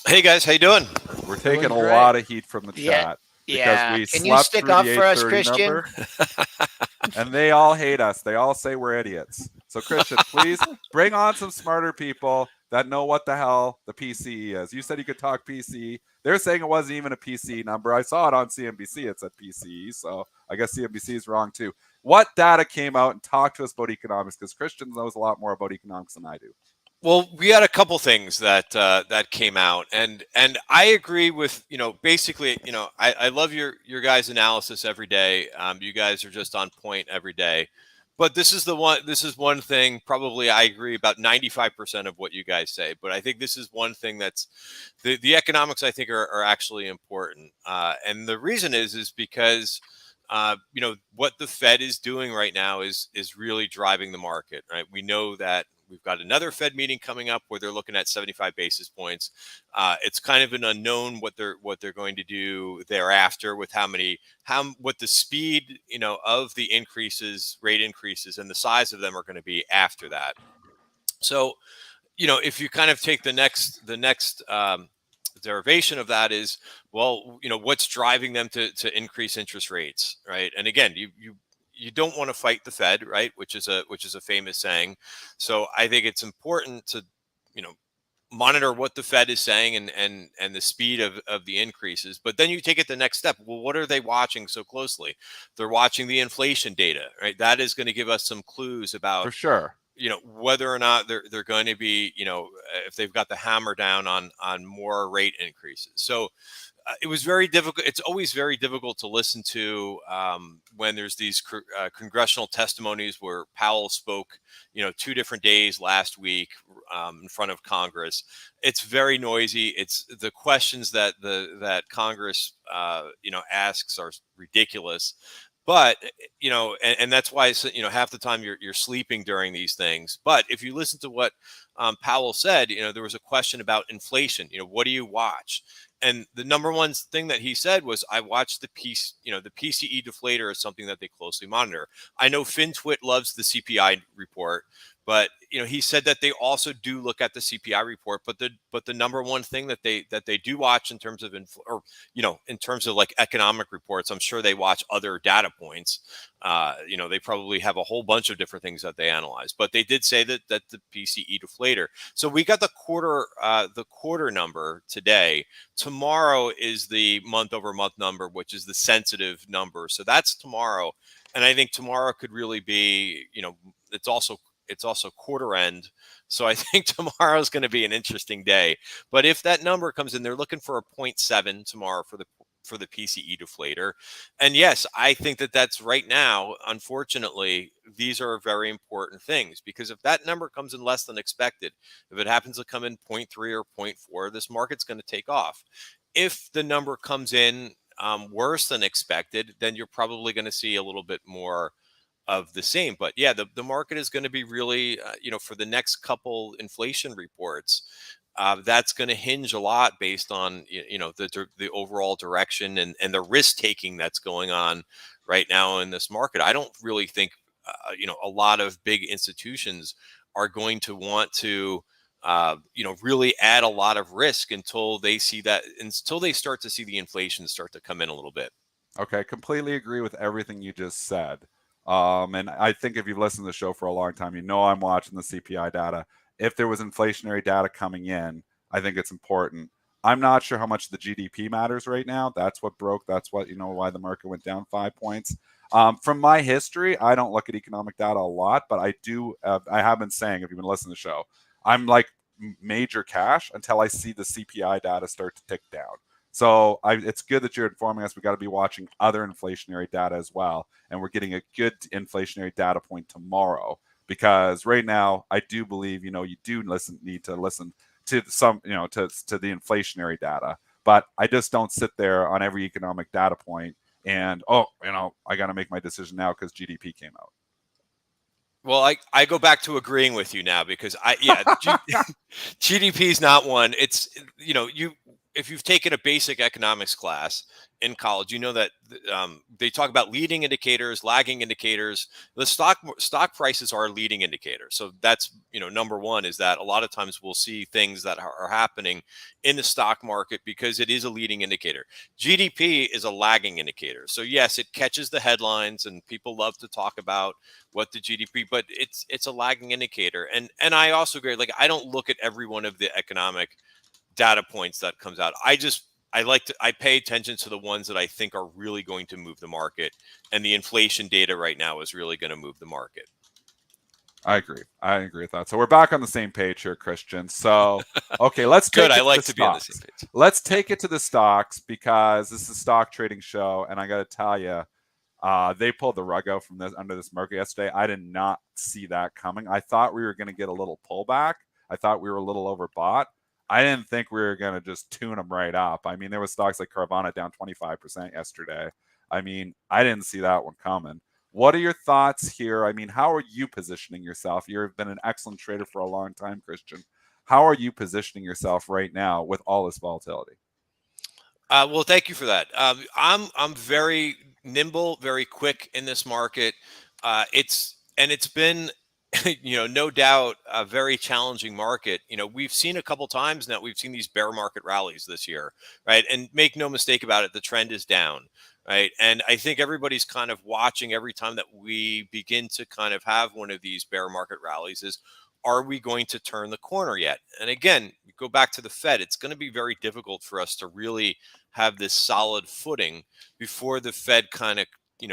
Hey guys, how you doing? We're taking a lot of heat from the chat. Yeah. We Can you stick up for us, Christian? And they all hate us. They all say we're idiots. So Christian, please bring on some smarter people that know what the hell the PCE is. You said you could talk PCE. They're saying it wasn't even a PCE number. I saw it on CNBC. It said PCE. So I guess CNBC is wrong too. What data came out and talk to us about economics? Because Christian knows a lot more about economics than I do. Well, we had a couple things that came out, and I agree with, basically, I love your guys' analysis every day. You guys are just on point every day. But this is one thing, probably I agree about 95% of what you guys say. But I think this is one thing that's the economics I think are actually important. And the reason is because what the Fed is doing right now is really driving the market, right? We know that we've got another Fed meeting coming up where they're looking at 75 basis points. It's kind of an unknown what they're going to do thereafter with what the speed, of the rate increases and the size of them are going to be after that. So, if you kind of take the next derivation of that is, well, what's driving them to increase interest rates, right? And again, you don't want to fight the Fed, right? Which is a famous saying. So I think it's important to, monitor what the Fed is saying and the speed of the increases. But then you take it the next step. Well, what are they watching so closely? They're watching the inflation data, right? That is going to give us some clues about, for sure, whether or not they're going to be, if they've got the hammer down on more rate increases. So it was very difficult. It's always very difficult to listen to when there's these congressional testimonies where Powell spoke, 2 different days last week in front of Congress. It's very noisy. It's the questions that Congress, asks are ridiculous. But and that's why half the time you're sleeping during these things. But if you listen to what Powell said, there was a question about inflation. What do you watch? And the number one thing that he said was, I watch the the PCE deflator is something that they closely monitor. I know FinTwit loves the CPI report, but he said that they also do look at the CPI report. But the number one thing that they do watch in terms of in terms of like economic reports, I'm sure they watch other data points. They probably have a whole bunch of different things that they analyze, but they did say that the PCE deflator. So we got the quarter number today. Tomorrow is the month over month number, which is the sensitive number. So that's tomorrow. And I think tomorrow could really be, it's also quarter end. So I think tomorrow is going to be an interesting day. But if that number comes in, they're looking for a 0.7 tomorrow for the PCE deflator. And yes, I think that's right now, unfortunately, these are very important things, because if that number comes in less than expected, if it happens to come in 0.3 or 0.4, this market's going to take off. If the number comes in worse than expected, then you're probably going to see a little bit more of the same. But yeah, the market is going to be really, for the next couple inflation reports, that's going to hinge a lot based on, the overall direction and the risk taking that's going on right now in this market. I don't really think, a lot of big institutions are going to want to, really add a lot of risk until they start to see the inflation start to come in a little bit. Okay, completely agree with everything you just said. And I think if you've listened to the show for a long time, I'm watching the CPI data. If there was inflationary data coming in, I think it's important. I'm not sure how much the GDP matters right now. That's what broke. That's what, why the market went down 5 points. From my history, I don't look at economic data a lot, but I do. I have been saying, if you've been listening to the show, I'm like major cash until I see the CPI data start to tick down. So it's good that you're informing us. We got to be watching other inflationary data as well. And we're getting a good inflationary data point tomorrow, because right now I do believe, you do need to listen to some, to the inflationary data. But I just don't sit there on every economic data point and, I got to make my decision now because GDP came out. Well, I go back to agreeing with you now, because GDP is not one. It's, if you've taken a basic economics class in college, that they talk about leading indicators, lagging indicators. The stock prices are a leading indicator. So that's, number one, is that a lot of times we'll see things that are happening in the stock market because it is a leading indicator. GDP is a lagging indicator. So yes, it catches the headlines and people love to talk about what the GDP, but it's a lagging indicator. And I also agree, like, I don't look at every one of the economic data points that comes out. I pay attention to the ones that I think are really going to move the market, and the inflation data right now is really going to move the market. I agree with that. So we're back on the same page here, Christian. So, okay, let's take Good. it I like to to be on the same page. Let's take it to the stocks, because this is a stock trading show, and I got to tell you, they pulled the rug out from under this market yesterday. I did not see that coming. I thought we were going to get a little pullback. I thought we were a little overbought. I didn't think we were going to just tune them right up. I mean, there was stocks like Carvana down 25% yesterday. I mean, I didn't see that one coming. What are your thoughts here? I mean, how are you positioning yourself? You've been an excellent trader for a long time, Christian. How are you positioning yourself right now with all this volatility? Well, thank you for that. I'm very nimble, very quick in this market. It's been, no doubt, a very challenging market. We've seen a couple times now, we've seen these bear market rallies this year, right? And make no mistake about it, the trend is down, right? And I think everybody's kind of watching every time that we begin to kind of have one of these bear market rallies is, are we going to turn the corner yet? And again, go back to the Fed. It's going to be very difficult for us to really have this solid footing before the Fed kind of,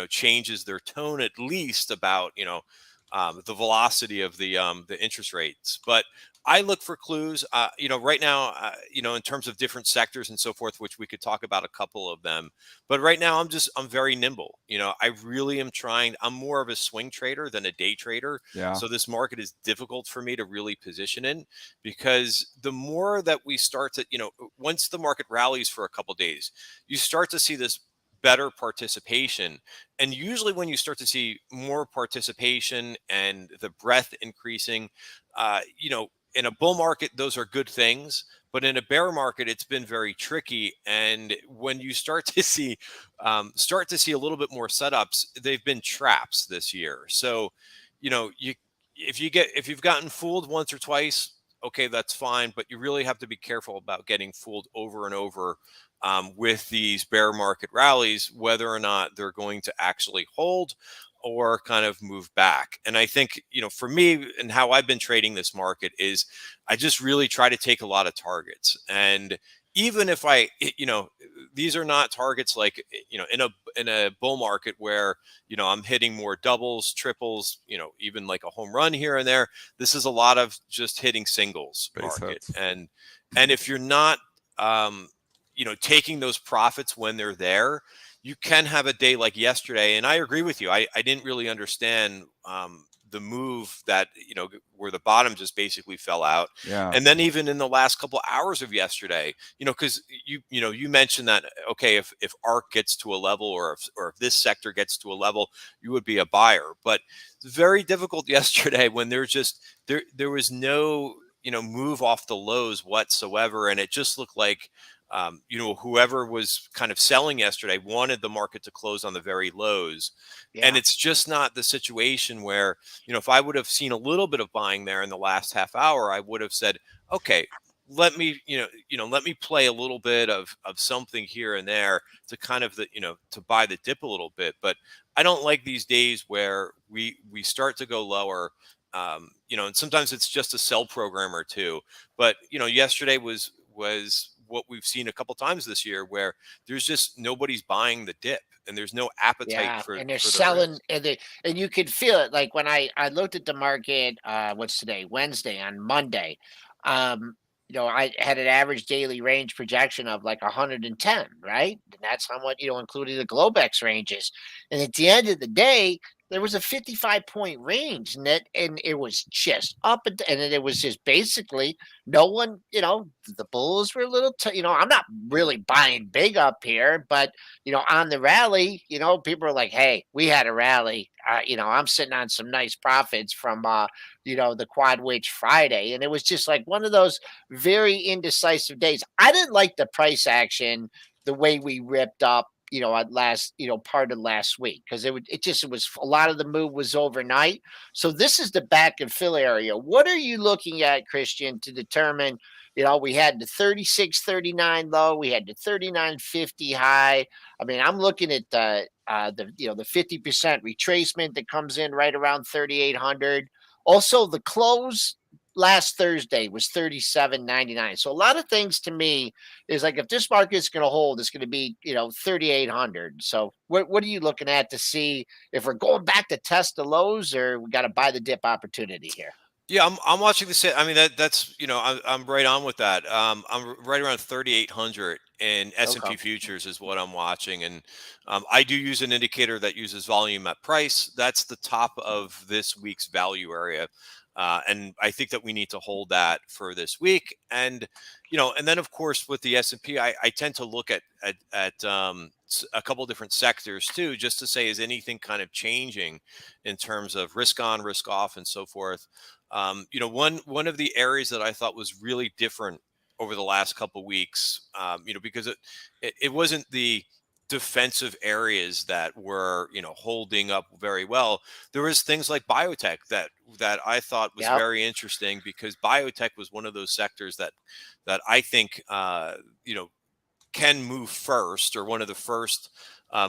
changes their tone, at least about, the velocity of the interest rates. But I look for clues, right now, in terms of different sectors and so forth, which we could talk about a couple of them. But right now, I'm very nimble. I really am trying. I'm more of a swing trader than a day trader. Yeah. So this market is difficult for me to really position in, because the more that we start to, once the market rallies for a couple of days, you start to see this better participation. And usually when you start to see more participation and the breadth increasing, in a bull market, those are good things. But in a bear market, it's been very tricky. And when you start to see a little bit more setups, they've been traps this year. So, if you've gotten fooled once or twice, okay, that's fine. But you really have to be careful about getting fooled over and over with these bear market rallies, whether or not they're going to actually hold or kind of move back. And I think, for me and how I've been trading this market is I just really try to take a lot of targets. And even if these are not targets like, in a bull market where, I'm hitting more doubles, triples, even like a home run here and there. This is a lot of just hitting singles Base market. hits. And if you're not, taking those profits when they're there, you can have a day like yesterday. And I agree with you. I didn't really understand the move that, where the bottom just basically fell out. Yeah. And then even in the last couple hours of yesterday, because you mentioned that, okay, if ARK gets to a level or if this sector gets to a level, you would be a buyer. But it's very difficult yesterday when there was no, move off the lows whatsoever. And it just looked like, whoever was kind of selling yesterday wanted the market to close on the very lows. Yeah. And it's just not the situation where, if I would have seen a little bit of buying there in the last half hour, I would have said, okay, let me play a little bit of something here and there to kind of to buy the dip a little bit. But I don't like these days where we start to go lower. And sometimes it's just a sell program or two. But, yesterday was what we've seen a couple times this year where there's just nobody's buying the dip and there's no appetite for and they're for the selling, risk. and you could feel it. Like when I looked at the market, what's today, Wednesday, on Monday, I had an average daily range projection of like 110, right? And that's how much, including the Globex ranges. And at the end of the day, there was a 55-point range, and it was just up, and then it was just basically no one. The bulls were a little. I'm not really buying big up here, but on the rally, people are like, "Hey, we had a rally." I'm sitting on some nice profits from the Quad Witch Friday, and it was just like one of those very indecisive days. I didn't like the price action the way we ripped up at last, part of last week, because it was a lot of the move was overnight. So this is the back and fill area. What are you looking at, Christian, to determine? We had the 36.39 low, we had the 39.50 high. I mean, I'm looking at the 50% retracement that comes in right around 3,800. Also, the close last Thursday was 37.99. So a lot of things to me is like, if this market is going to hold, it's going to be 3,800. So what are you looking at to see if we're going back to test the lows, or we got to buy the dip opportunity here? Yeah, I'm watching the. I mean, that's I'm right on with that. I'm right around 3,800 in S&P Okay. futures is what I'm watching, and I do use an indicator that uses volume at price. That's the top of this week's value area, and I think that we need to hold that for this week. And and then of course with the S&P, I tend to look at a couple different sectors too, just to say, is anything kind of changing in terms of risk on, risk off, and so forth. One of the areas that I thought was really different over the last couple of weeks, because it wasn't the defensive areas that were holding up very well. There was things like biotech that I thought was Yep. very interesting, because biotech was one of those sectors that I think can move first, or one of the first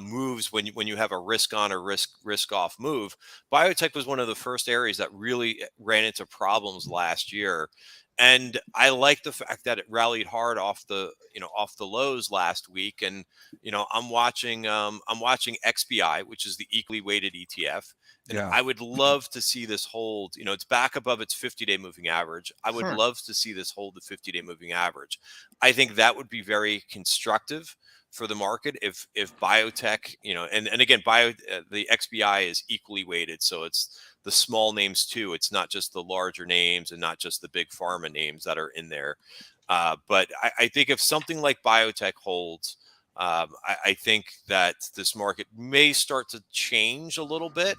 moves when you have a risk on or risk off move. Biotech was one of the first areas that really ran into problems last year, and I like the fact that it rallied hard off the lows last week. And I'm watching XBI, which is the equally weighted ETF. And Yeah. I would love to see this hold. It's back above its 50-day moving average. I would love to see this hold the 50-day moving average. I think that would be very constructive for the market if biotech, and again, the XBI is equally weighted, so it's the small names too. It's not just the larger names and not just the big pharma names that are in there. But I think if something like biotech holds, I think that this market may start to change a little bit.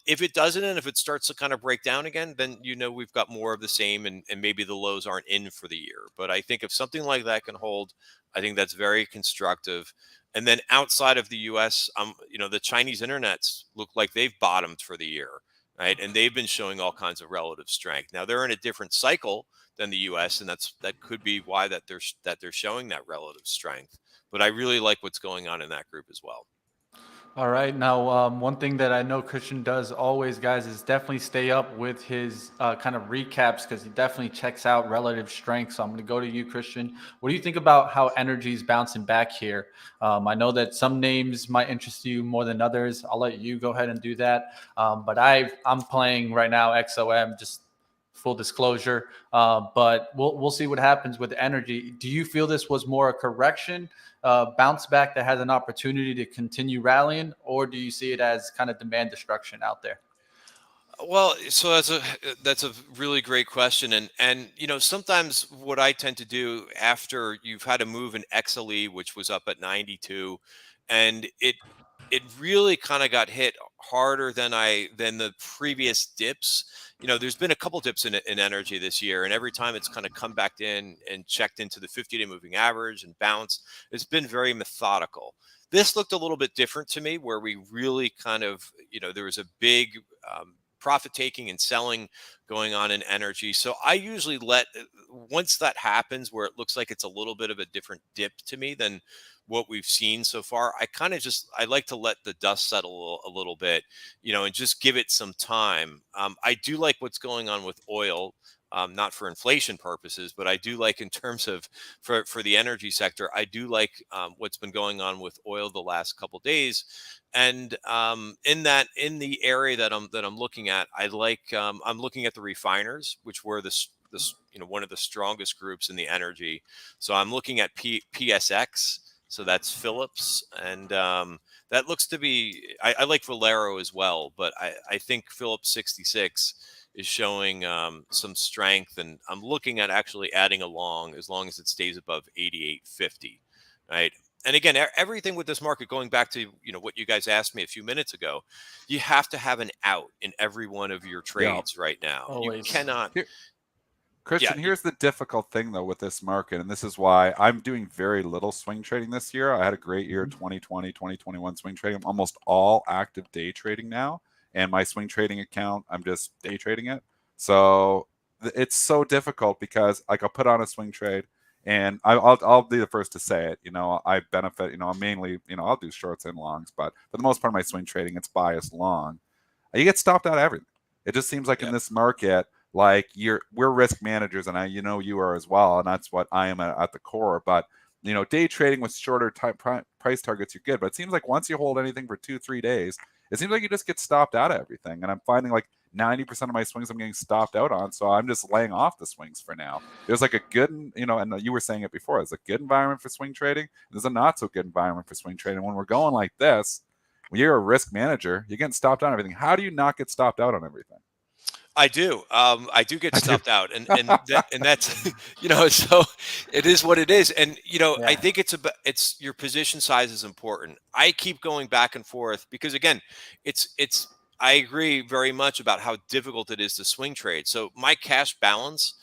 If it doesn't, and if it starts to kind of break down again, then we've got more of the same, and maybe the lows aren't in for the year. But I think if something like that can hold, I think that's very constructive. And then outside of the U.S., the Chinese internets look like they've bottomed for the year, right? And they've been showing all kinds of relative strength. Now they're in a different cycle than the U.S., and that could be why that they're showing that relative strength. But I really like what's going on in that group as well. All right. Now, one thing that I know Christian does always, guys, is definitely stay up with his kind of recaps, because he definitely checks out relative strength. So I'm going to go to you, Christian. What do you think about how energy is bouncing back here? I know that some names might interest you more than others. I'll let you go ahead and do that. But I'm playing right now XOM, just full disclosure. But we'll see what happens with energy. Do you feel this was more a correction, bounce back that has an opportunity to continue rallying, or do you see it as kind of demand destruction out there? Well, so that's a really great question, and sometimes what I tend to do after you've had a move in XLE, which was up at 92, and it really kind of got hit harder than the previous dips. There's been a couple dips in energy this year, and every time it's kind of come back in and checked into the 50-day moving average and bounced. It's been very methodical. This looked a little bit different to me, where we really kind of, there was a big profit taking and selling going on in energy. So I usually once that happens, where it looks like it's a little bit of a different dip to me than what we've seen so far, I like to let the dust settle a little bit, and just give it some time. I do like what's going on with oil. Not for inflation purposes, but I do like, in terms of for the energy sector, I do like what's been going on with oil the last couple of days. And in the area that I'm looking at, I'm looking at the refiners, which were this one of the strongest groups in the energy. So I'm looking at PSX. So that's Phillips, and that looks to be. I like Valero as well, but I think Phillips 66 is showing some strength, and I'm looking at actually adding along, as long as it stays above 88.50, right? And again, everything with this market, going back to what you guys asked me a few minutes ago, you have to have an out in every one of your trades right now. Always. You cannot. Christian, here's the difficult thing though with this market, and this is why I'm doing very little swing trading this year. I had a great year, 2020, 2021 swing trading. I'm almost all active day trading now. And my swing trading account, I'm just day trading it. So it's so difficult, because like I'll put on a swing trade, and I'll be the first to say it. I benefit. I'm mainly, I'll do shorts and longs, but for the most part of my swing trading, it's biased long. You get stopped out of everything. It just seems like in this market, like we're risk managers, and you are as well, and that's what I am at the core. But day trading with shorter price targets, you're good. But it seems like once you hold anything for 2-3 days, it seems like you just get stopped out of everything. And I'm finding like 90% of my swings I'm getting stopped out on. So I'm just laying off the swings for now. There's like a good, and you were saying it before, there's a good environment for swing trading. There's a not so good environment for swing trading. When we're going like this, when you're a risk manager, you're getting stopped out on everything. How do you not get stopped out on everything? I do. I do get stuffed out, and that's so it is what it is. And I think it's your position size is important. I keep going back and forth because, again, it's. I agree very much about how difficult it is to swing trade. So my cash balance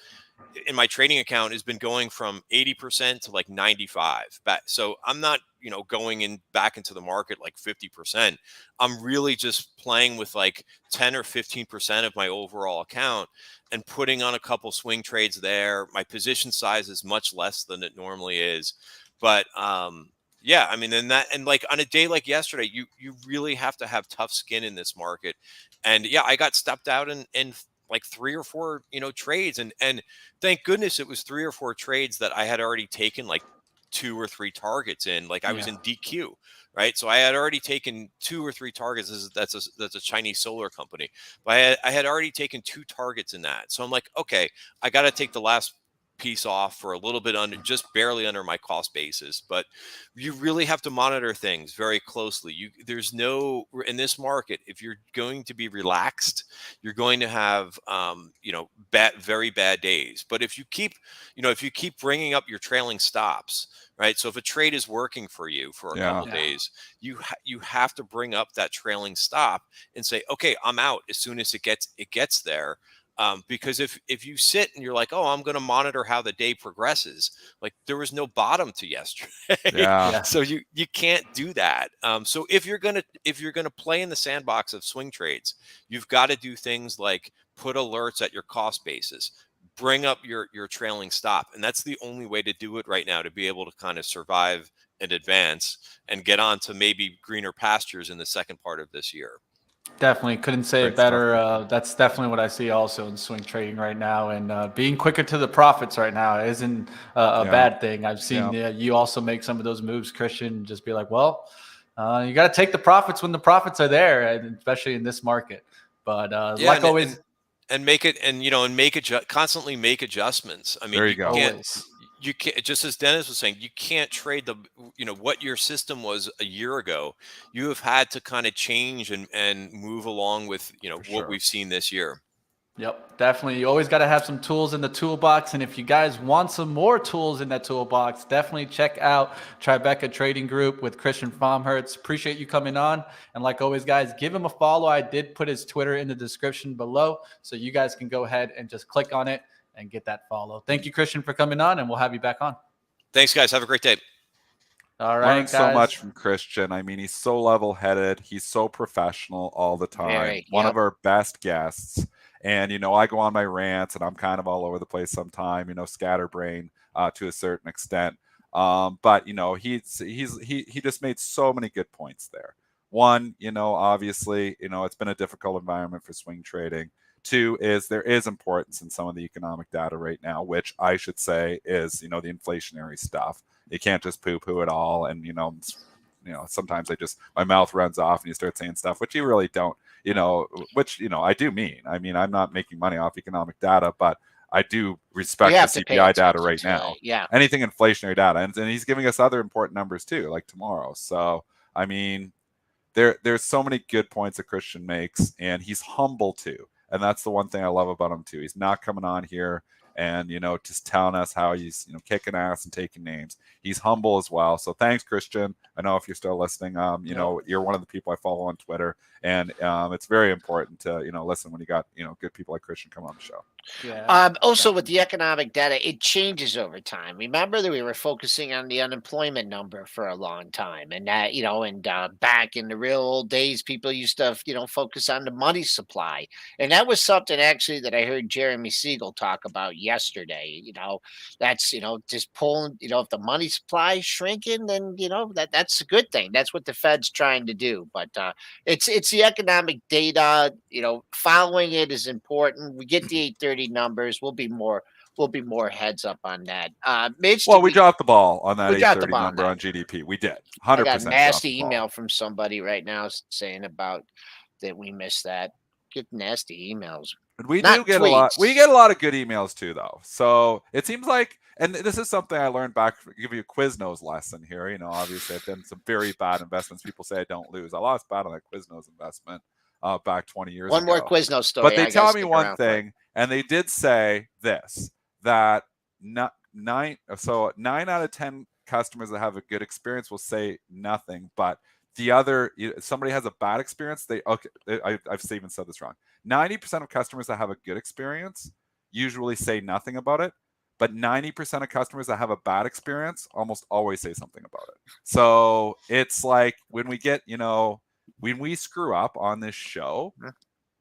in my trading account has been going from 80% to like 95. So I'm not, going in back into the market like 50%. I'm really just playing with like 10 or 15% of my overall account and putting on a couple swing trades there. My position size is much less than it normally is. But yeah, I mean, and like on a day like yesterday, you really have to have tough skin in this market. And yeah, I got stepped out in like 3 or 4, trades. And thank goodness it was 3 or 4 trades that I had already taken like 2 or 3 targets in. Like I was in DQ, right? So I had already taken 2 or 3 targets. That's a Chinese solar company. But I had already taken 2 targets in that. So I'm like, okay, I got to take the last piece off for a little bit under, just barely under my cost basis. But you really have to monitor things very closely. There's no, in this market, if you're going to be relaxed, you're going to have, very bad days. But if you keep bringing up your trailing stops, right? So if a trade is working for you for a couple days, you have to bring up that trailing stop and say, okay, I'm out as soon as it gets there. Because if you sit and you're like, oh, I'm going to monitor how the day progresses, like there was no bottom to yesterday. So you can't do that. So if you're gonna play in the sandbox of swing trades, you've got to do things like put alerts at your cost basis, bring up your trailing stop, and that's the only way to do it right now to be able to kind of survive and advance and get on to maybe greener pastures in the second part of this year. Definitely couldn't say it better. That's definitely what I see also in swing trading right now, and being quicker to the profits right now isn't a bad thing. I've seen you also make some of those moves, Christian. Just be like, well, you got to take the profits when the profits are there, and especially in this market. But like always, and make it, and constantly make adjustments. I mean, there you go. You can't, just as Dennis was saying, you can't trade what your system was a year ago. You have had to kind of change and move along with, what we've seen this year. Yep, definitely. You always got to have some tools in the toolbox. And if you guys want some more tools in that toolbox, definitely check out Tribeca Trading Group with Christian Fromhertz. Appreciate you coming on. And like always, guys, give him a follow. I did put his Twitter in the description below, so you guys can go ahead and just click on it and get that follow. Thank you, Christian, for coming on, and we'll have you back on. Thanks, guys. Have a great day. All right, Learned so much from Christian. I mean, he's so level-headed. He's so professional all the time. One of our best guests. And, I go on my rants, and I'm kind of all over the place sometime, scatterbrain to a certain extent. But, he just made so many good points there. One, obviously, it's been a difficult environment for swing trading. Two is there is importance in some of the economic data right now, which I should say is, the inflationary stuff. You can't just poo-poo it all. And, sometimes my mouth runs off and you start saying stuff, which you really don't, which, I do mean. I mean, I'm not making money off economic data, but I do respect the CPI data right now. Anything inflationary data. And he's giving us other important numbers too, like tomorrow. So, I mean, there's so many good points that Christian makes, and he's humble too. And that's the one thing I love about him too. He's not coming on here and, just telling us how he's, kicking ass and taking names. He's humble as well. So thanks, Christian. I know if you're still listening, you're one of the people I follow on Twitter, and it's very important to, listen when you got, good people like Christian come on the show. Also with the economic data, it changes over time. Remember that we were focusing on the unemployment number for a long time, and that, back in the real old days, people used to, focus on the money supply. And that was something actually that I heard Jeremy Siegel talk about yesterday. That's, just pulling, if the money supply is shrinking, then, that's a good thing. That's what the Fed's trying to do. But it's the economic data, following it is important. We get the 830 numbers. We'll be more heads up on that. Mitch, we dropped the ball on that 830 number on GDP. We did. 100%. I got a nasty email from somebody right now saying about that we missed that. Get nasty emails. We do get tweets. A lot. We get a lot of good emails too, though. So it seems like, and this is something I learned back. Give you a Quiznos lesson here. Obviously I've done some very bad investments. People say I don't lose. I lost bad on that Quiznos investment back 20 years ago. One more Quiznos story. But they tell me one thing, and they did say this, that 9 out of 10 customers that have a good experience will say nothing, but the other, somebody has a bad experience, I've even said this wrong. 90% of customers that have a good experience usually say nothing about it, but 90% of customers that have a bad experience almost always say something about it. So it's like when we get, when we screw up on this show,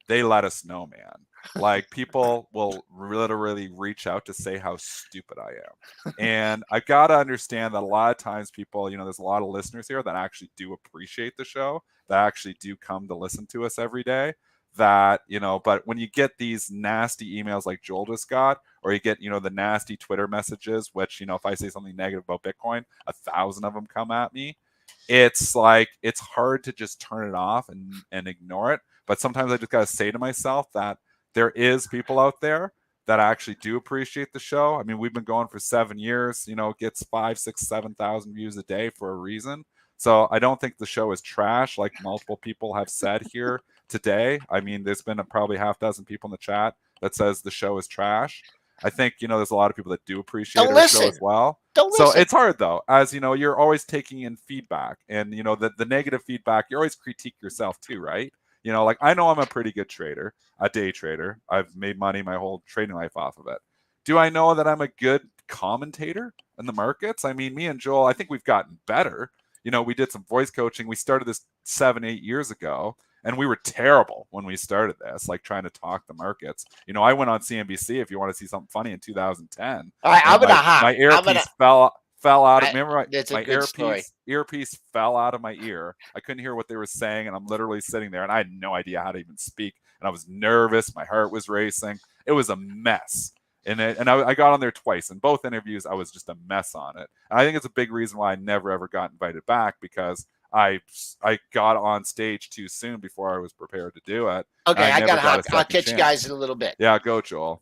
they let us know, man. Like people will literally reach out to say how stupid I am. And I got to understand that a lot of times people, there's a lot of listeners here that actually do appreciate the show, that actually do come to listen to us every day. That, but when you get these nasty emails like Joel just got, or you get, the nasty Twitter messages, which, if I say something negative about Bitcoin, 1,000 of them come at me. It's like, it's hard to just turn it off and ignore it. But sometimes I just got to say to myself that there is people out there that actually do appreciate the show. I mean, we've been going for 7 years, gets 5, 6, 7,000 views a day for a reason. So I don't think the show is trash, like multiple people have said here today. I mean, there's been probably half dozen people in the chat that says the show is trash. I think, there's a lot of people that do appreciate our show as well. So it's hard though, as you're always taking in feedback, and the negative feedback, you always critique yourself too, right? Like I know I'm a pretty good trader, a day trader. I've made money my whole trading life off of it. Do I know that I'm a good commentator in the markets? I mean, me and Joel, I think we've gotten better. We did some voice coaching. We started this 7-8 years ago, and we were terrible when we started this, like trying to talk the markets. I went on CNBC, if you want to see something funny, in 2010. All right, my earpiece fell out of. Remember, my earpiece fell out of my ear. I couldn't hear what they were saying, and I'm literally sitting there, and I had no idea how to even speak. And I was nervous. My heart was racing. It was a mess. And I got on there twice. In both interviews, I was just a mess on it. And I think it's a big reason why I never, ever got invited back, because I got on stage too soon before I was prepared to do it. Okay, I'll catch you guys in a little bit. Yeah, go, Joel.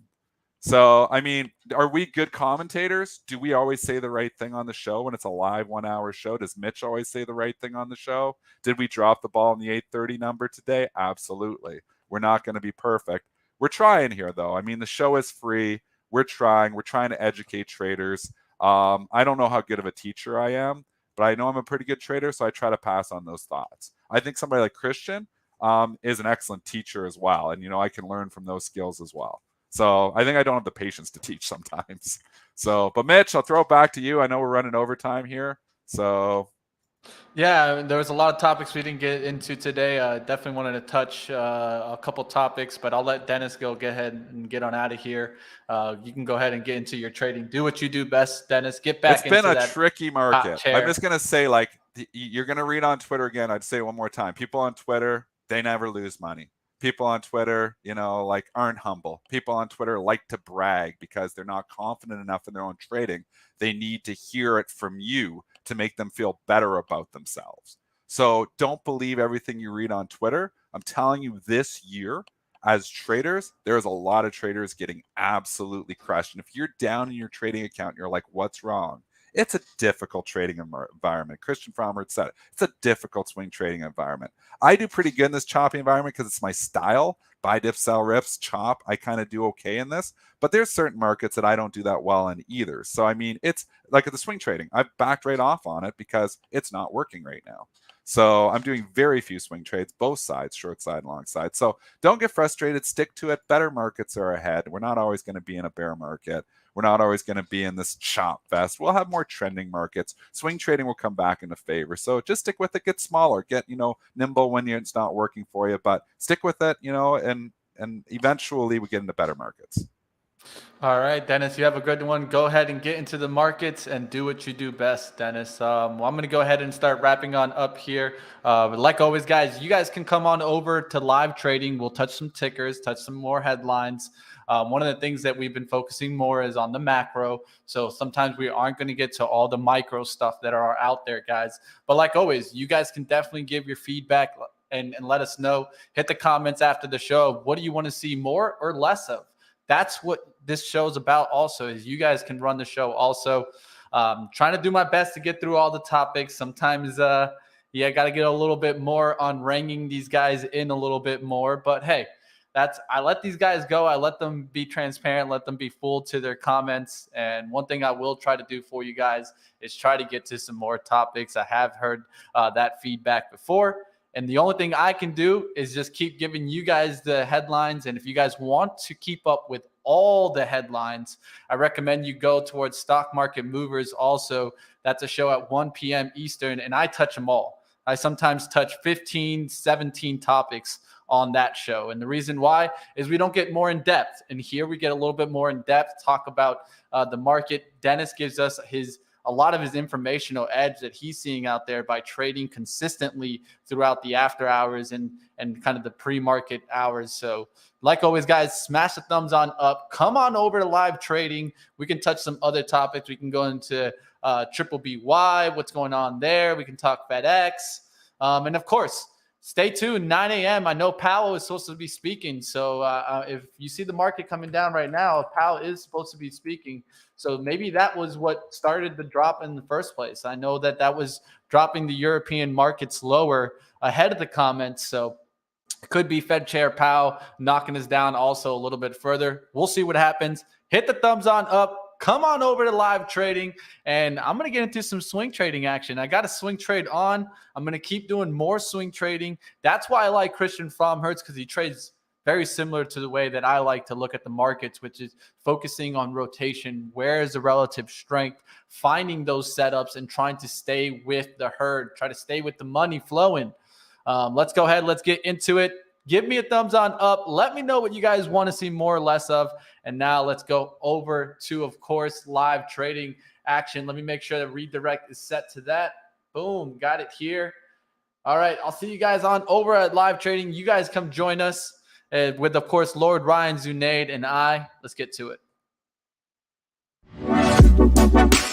So, I mean, are we good commentators? Do we always say the right thing on the show when it's a live 1-hour show? Does Mitch always say the right thing on the show? Did we drop the ball in the 8:30 number today? Absolutely. We're not going to be perfect. We're trying here, though. I mean, the show is free. We're trying to educate traders. I don't know how good of a teacher I am, but I know I'm a pretty good trader, so I try to pass on those thoughts. I think somebody like Christian is an excellent teacher as well, and I can learn from those skills as well. So I think I don't have the patience to teach sometimes. So, but Mitch, I'll throw it back to you. I know we're running overtime here, so. Yeah, there was a lot of topics we didn't get into today. Definitely wanted to touch a couple topics, but I'll let Dennis go ahead and get on out of here. You can go ahead and get into your trading. Do what you do best, Dennis. Get back into that. It's been a tricky market. I'm just going to say, you're going to read on Twitter again. I'd say it one more time. People on Twitter, they never lose money. People on Twitter, aren't humble. People on Twitter like to brag because they're not confident enough in their own trading. They need to hear it from you to make them feel better about themselves. So don't believe everything you read on Twitter. I'm telling you, this year, as traders, there's a lot of traders getting absolutely crushed. And if you're down in your trading account, you're like, what's wrong? It's a difficult trading environment. Christian Fromhertz said it. It's a difficult swing trading environment. I do pretty good in this choppy environment because it's my style. Buy dips, sell rips, chop. I kind of do okay in this. But there's certain markets that I don't do that well in either. So, I mean, it's like at the swing trading. I've backed right off on it because it's not working right now. So I'm doing very few swing trades, both sides, short side, long side. So don't get frustrated. Stick to it. Better markets are ahead. We're not always going to be in a bear market. We're not always going to be in this chop fest. We'll have more trending markets. Swing trading will come back into favor. So just stick with it. Get smaller. Get, nimble when it's not working for you. But stick with it, and eventually we get into better markets. All right, Dennis, you have a good one. Go ahead and get into the markets and do what you do best, Dennis. I'm going to go ahead and start wrapping on up here. Like always, guys, you guys can come on over to live trading. We'll touch some tickers, touch some more headlines. One of the things that we've been focusing more is on the macro. So sometimes we aren't going to get to all the micro stuff that are out there, guys. But like always, you guys can definitely give your feedback and let us know. Hit the comments after the show. What do you want to see more or less of? That's what this show's about also, is you guys can run the show also. Trying to do my best to get through all the topics. Sometimes, got to get a little bit more on reining these guys in a little bit more. But hey, I let these guys go. I let them be transparent, let them be full to their comments. And one thing I will try to do for you guys is try to get to some more topics. I have heard that feedback before. And the only thing I can do is just keep giving you guys the headlines. And if you guys want to keep up with all the headlines, I recommend you go towards Stock Market Movers. Also, that's a show at 1 p.m. Eastern, and I touch them all. I sometimes touch 15, 17 topics on that show. And the reason why is we don't get more in depth. And here we get a little bit more in depth, talk about the market. Dennis gives us a lot of his informational edge that he's seeing out there by trading consistently throughout the after hours and kind of the pre-market hours. So like always, guys, smash the thumbs on up. Come on over to live trading. We can touch some other topics. We can go into Triple BY, what's going on there. We can talk FedEx. And of course, stay tuned. 9 a.m. I know Powell is supposed to be speaking. So if you see the market coming down right now, Powell is supposed to be speaking. So maybe that was what started the drop in the first place. I know that was dropping the European markets lower ahead of the comments. So it could be Fed Chair Powell knocking us down also a little bit further. We'll see what happens. Hit the thumbs on up. Come on over to live trading, and I'm going to get into some swing trading action. I got a swing trade on. I'm going to keep doing more swing trading. That's why I like Christian Fromhertz, because he trades very similar to the way that I like to look at the markets, which is focusing on rotation. Where is the relative strength? Finding those setups and trying to stay with the herd, try to stay with the money flowing. Let's go ahead. Let's get into it. Give me a thumbs on up. Let me know what you guys want to see more or less of. And now let's go over to, of course, live trading action. Let me make sure that redirect is set to that. Boom, got it here. All right, I'll see you guys on over at live trading. You guys come join us with, of course, Lord Ryan Zunaid and I. Let's get to it.